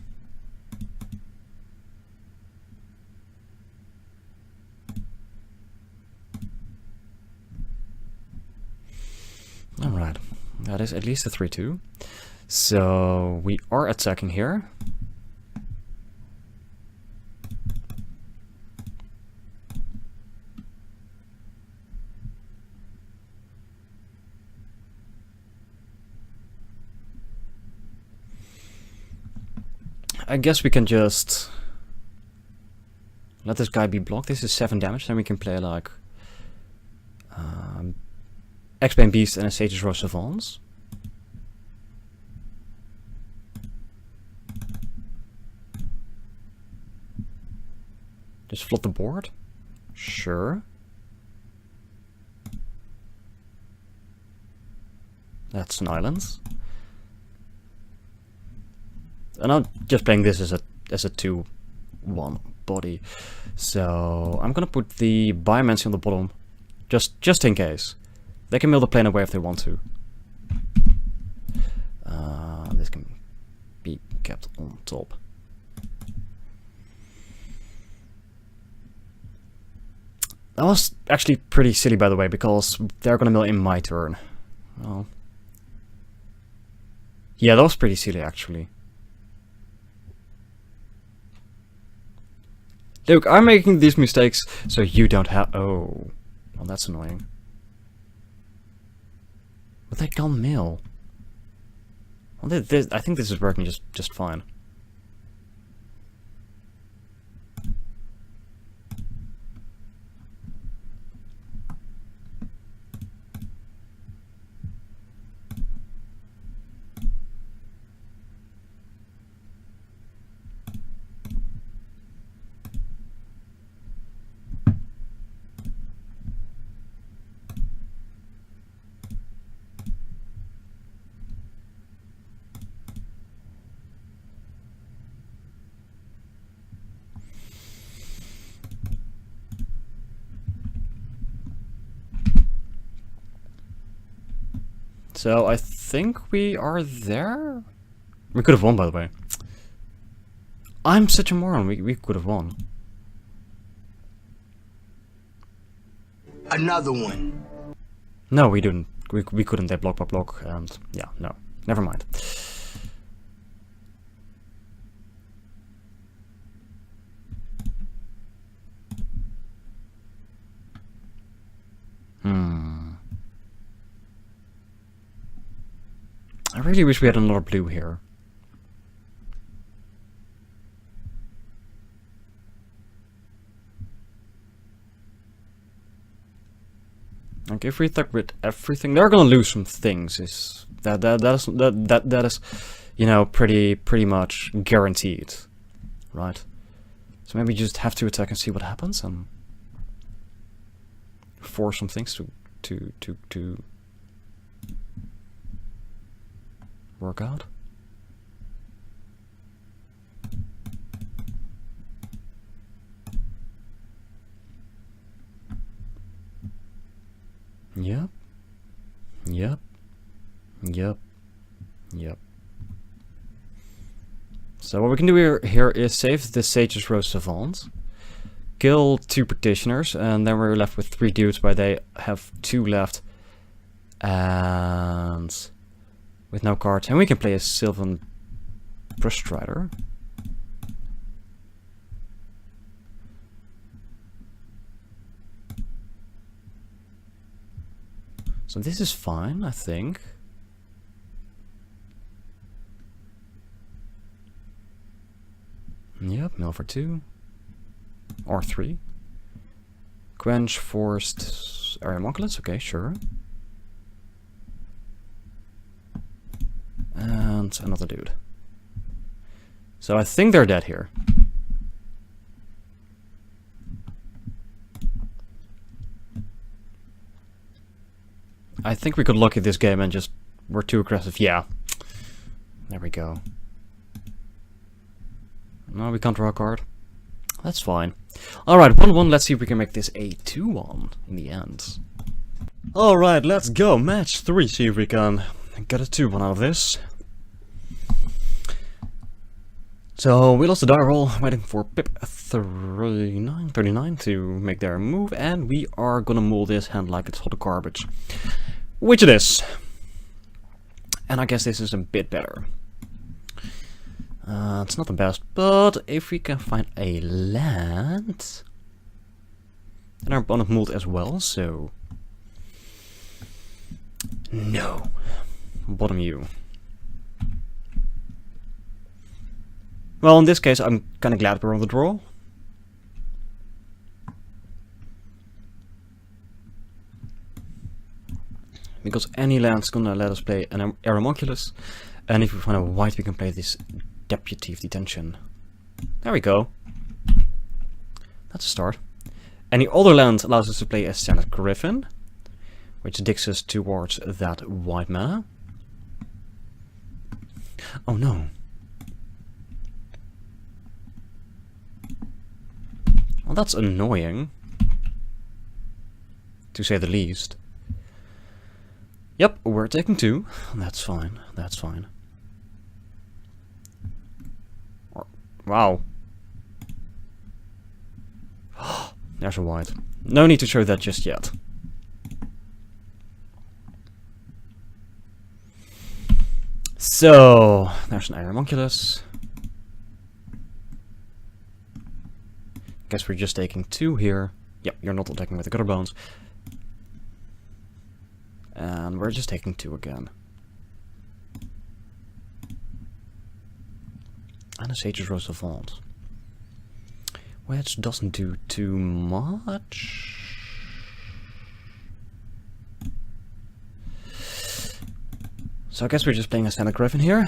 Alright, that is at least a 3/2. So we are attacking here. I guess we can just let this guy be blocked. This is 7 damage, then we can play like X-Bane Beast and a Sage's Row Savants. Just flood the board? Sure. That's an island. And I'm just playing this as a 2-1 body. So I'm gonna put the Biomancy on the bottom just in case. They can mill the plane away if they want to. This can be kept on top. That was actually pretty silly, by the way, because they're gonna mill in my turn. Well, yeah, that was pretty silly, actually. Look, I'm making these mistakes so you don't have. Oh, well, that's annoying. But they can't mill. Well, I think this is working just fine. So I think we are there? We could have won, by the way. I'm such a moron, we could have won. Another one. No, we didn't. We couldn't. They block by block, and yeah, no. Never mind. I really wish we had another blue here. Like if we stuck with everything, they're gonna lose some things. Is that is, you know, pretty much guaranteed, right? So maybe you just have to attack and see what happens, and force some things to work out. Yep. Yep. Yep. Yep. So what we can do here is save the Sage's Row Savant, kill 2 practitioners, and then we're left with 3 dudes, but they have 2 left, and with no cards. And we can play a Sylvan Brushstrider. So this is fine, I think. Yep, mill for 2. Or 3. Quench, Forced, Homunculus, okay, sure. And another dude. So I think they're dead here. I think we could look at this game and just... we're too aggressive. Yeah. There we go. No, we can't draw a card. That's fine. Alright, 1-1. Let's see if we can make this a 2-1 in the end. Alright, let's go. Match 3. See if we can get a 2-1 out of this. So we lost the die roll, waiting for Pip 39 to make their move, and we are gonna mull this hand like it's hot garbage. Which it is. And I guess this is a bit better. It's not the best, but if we can find a land... And our opponent mulled as well, so... No. Bottom you. Well, in this case, I'm kind of glad we're on the draw. Because any land's gonna let us play an Aeromonculus, and if we find a white, we can play this Deputy of Detention. There we go. That's a start. Any other land allows us to play a standard Griffin, which digs us towards that white mana. Oh no. Well, that's annoying, to say the least. Yep, we're taking 2. That's fine. That's fine. Wow. There's a white. No need to show that just yet. So, there's an Aeromonculus. Guess we're just taking 2 here. Yep, you're not attacking with the Gutter Bones. And we're just taking 2 again. And a Sage's Rose of Vault, which doesn't do too much. So I guess we're just playing a standard Griffin here.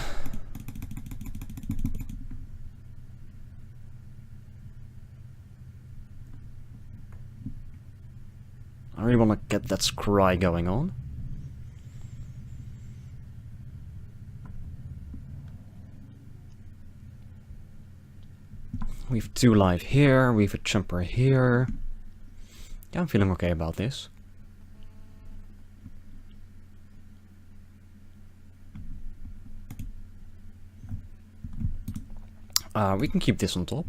I really want to get that scry going on. We have 2 live here, we have a jumper here. Yeah, I'm feeling okay about this. We can keep this on top.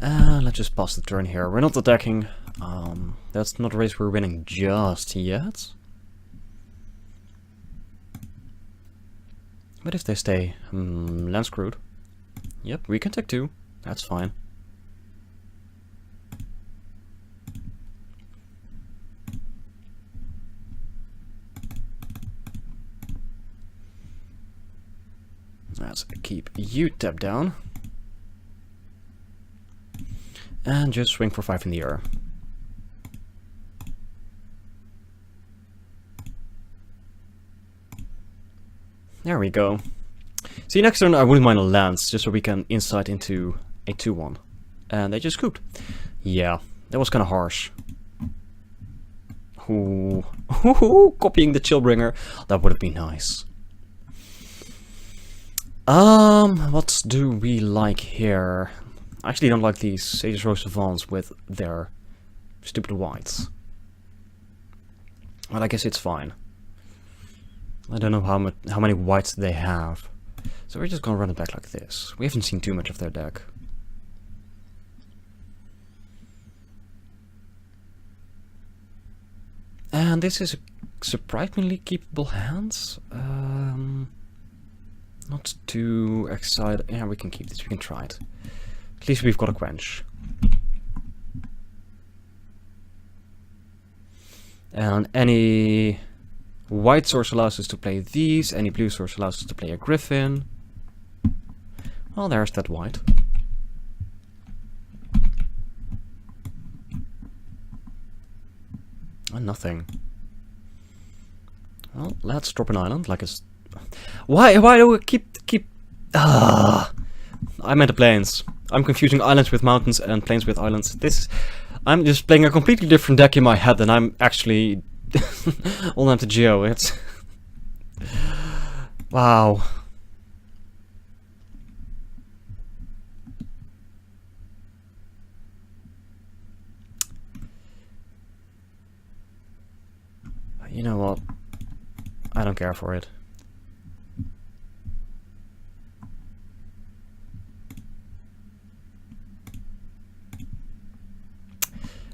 Let's just pass the turn here. We're not attacking. That's not a race we're winning just yet. But if they stay land screwed, yep, we can take 2. That's fine. Let's keep you tapped down. And just swing for 5 in the air. There we go. See, next turn I wouldn't mind a lance, just so we can insight into a 2-1. And they just scooped. Yeah, that was kind of harsh. Ooh. Copying the Chillbringer. That would have been nice. What do we like here? I actually don't like these Sage's Rose of Vault with their stupid whites. But I guess it's fine. I don't know how many whites they have. So we're just gonna run it back like this. We haven't seen too much of their deck. And this is a surprisingly keepable hand. Not too excited. Yeah, we can keep this. We can try it. At least we've got a quench. And any white source allows us to play these. Any blue source allows us to play a Griffin. Well, there's that white. And nothing. Well, let's drop an island like it's... Why do we keep... I meant the plains. I'm confusing islands with mountains and plains with islands. I'm just playing a completely different deck in my head than I'm actually all into Geo. It's... Wow. You know what? I don't care for it.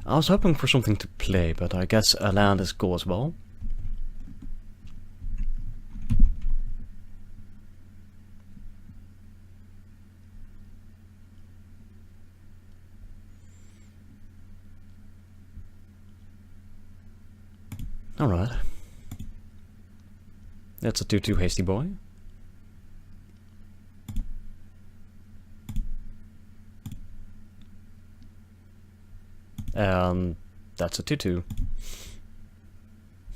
I was hoping for something to play, but I guess a land is cool as well. Alright. That's a 2-2 hasty boy. And that's a 2-2.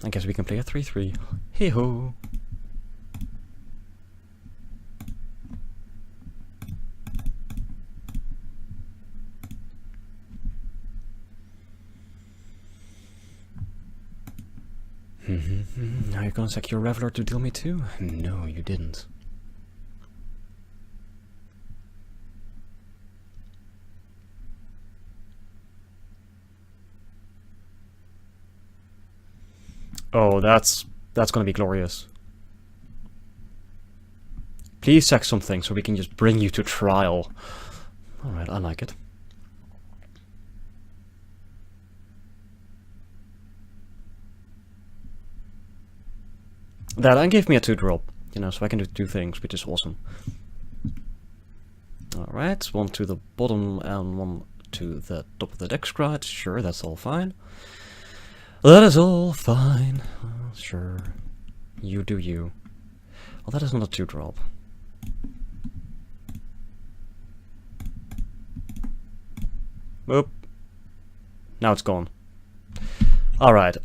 I guess we can play a 3-3. Hey-ho! Now you're gonna sack your Reveler to deal me too? No, you didn't. Oh, that's gonna be glorious. Please sack something so we can just bring you to trial. Alright, I like it. That gave me a 2-drop, you know, so I can do 2 things, which is awesome. Alright, 1 to the bottom and 1 to the top of the deck scratch. Sure, that's all fine. That is all fine. Sure. You do you. Well, that is not a 2-drop. Oop. Now it's gone. Alright,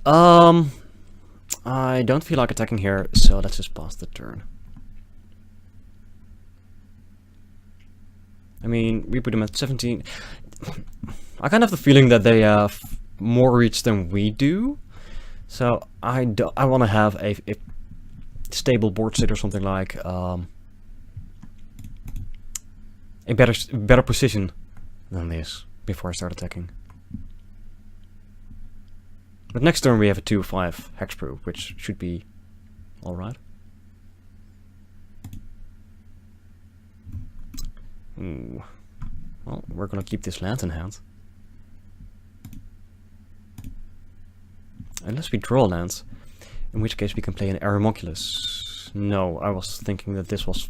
I don't feel like attacking here, so let's just pass the turn. I mean, we put them at 17. I kind of have the feeling that they have more reach than we do. So I want to have a stable board state or something like a better position than this before I start attacking. But next turn we have a 2-5 hexproof, which should be alright. Ooh. Well, we're gonna keep this land in hand. Unless we draw lands, in which case we can play an Aeromoculus. No, I was thinking that this was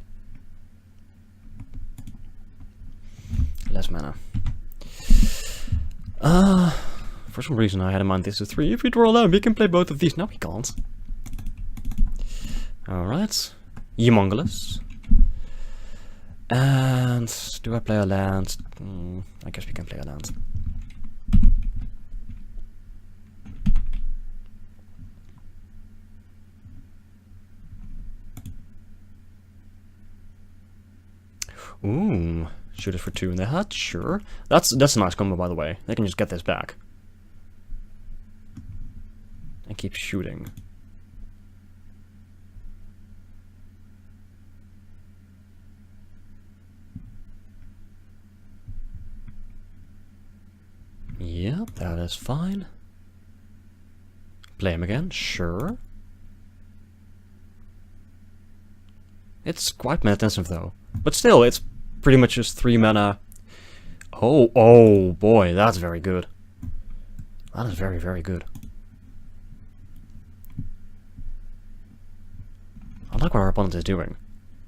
less mana. For some reason I had in mind this is 3. If we draw a land, we can play both of these. No, we can't. Alright. Humongous. And do I play a land? I guess we can play a land. Ooh, shoot it for 2 in the head, sure. That's a nice combo, by the way. They can just get this back. And keep shooting. Yep, that is fine. Play him again, sure. It's quite mana-intensive though. But still, it's pretty much just 3 mana. Oh boy, that's very good. That is very, very good. I like what our opponent is doing.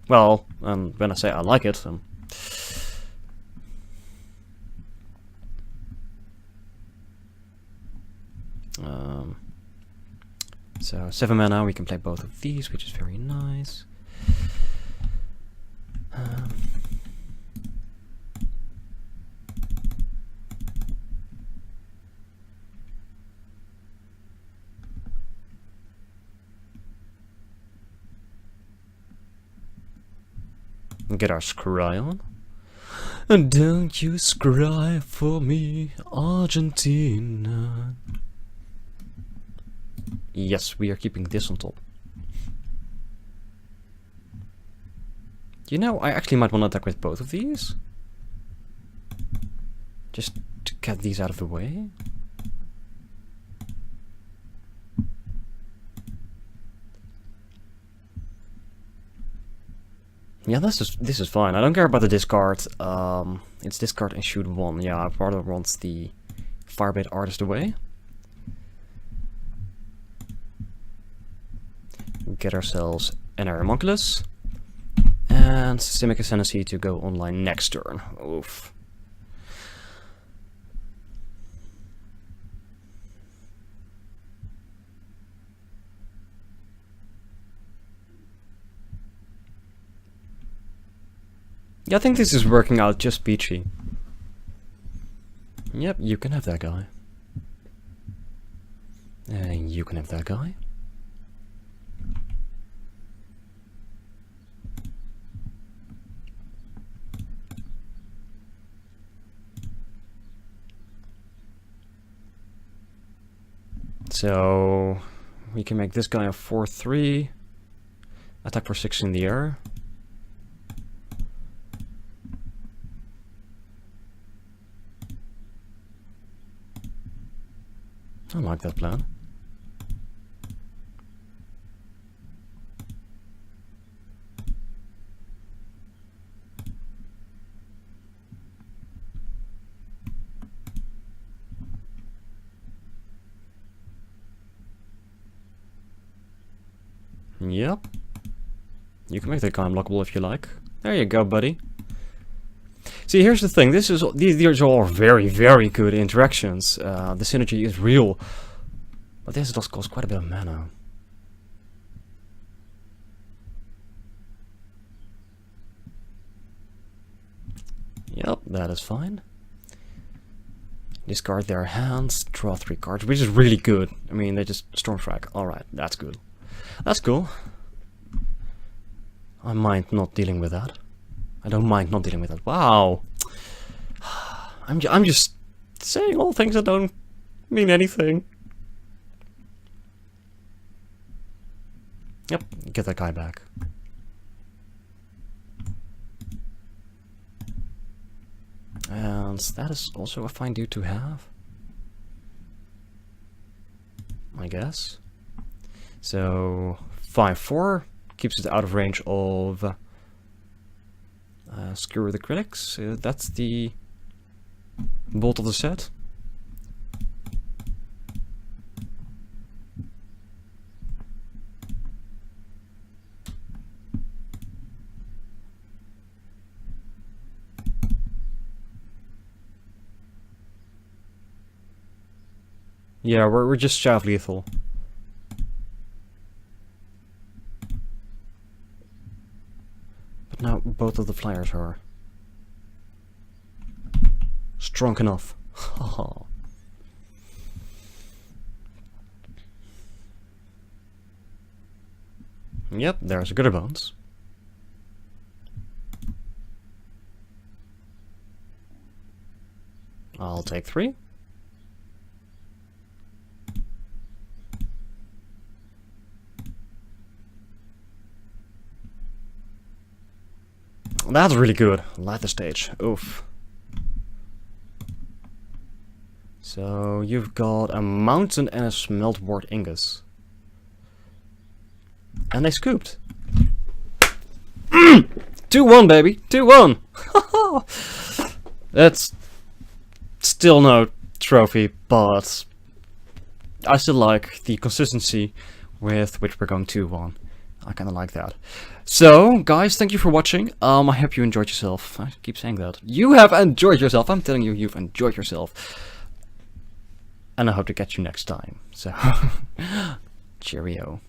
Well, when I say I like it, so 7 mana, we can play both of these, which is very nice. Get our scry on. And don't you scry for me, Argentina. Yes, we are keeping this on top. You know, I actually might want to attack with both of these. Just to get these out of the way. Yeah, this is fine. I don't care about the discard. It's discard and shoot 1. Yeah, I rather want the Firebait Artist away. Get ourselves an Aeromoculus. And Systemic Ascendancy to go online next turn. Oof. Yeah, I think this is working out just peachy. Yep, you can have that guy. And you can have that guy. So we can make this guy a 4-3. Attack for 6 in the air. I like that plan. Yep. You can make that guy unblockable if you like. There you go, buddy. See, here's the thing. These are all very, very good interactions. The synergy is real. But this does cost quite a bit of mana. Yep, that is fine. Discard their hands, draw 3 cards, which is really good. I mean, they just storm strike. Alright, that's good. That's cool. I mind not dealing with that. I don't mind not dealing with that. Wow. I'm just saying all things that don't mean anything. Yep, get that guy back. And that is also a fine dude to have, I guess. So 5-4 keeps it out of range of Skewer the Critics. That's the bolt of the set. Yeah, we're just shy of lethal. But now both of the flyers are strong enough. Yep, there's a Gutter Bones. I'll take 3. That's really good. Light the stage. Oof. So you've got a mountain and a smeltboard ingus. And they scooped. 2-1, baby. 2-1. That's still no trophy, but I still like the consistency with which we're going 2-1. I kind of like that. So, guys, thank you for watching. I hope you enjoyed yourself. I keep saying that. You have enjoyed yourself. I'm telling you, you've enjoyed yourself. And I hope to catch you next time. So, cheerio.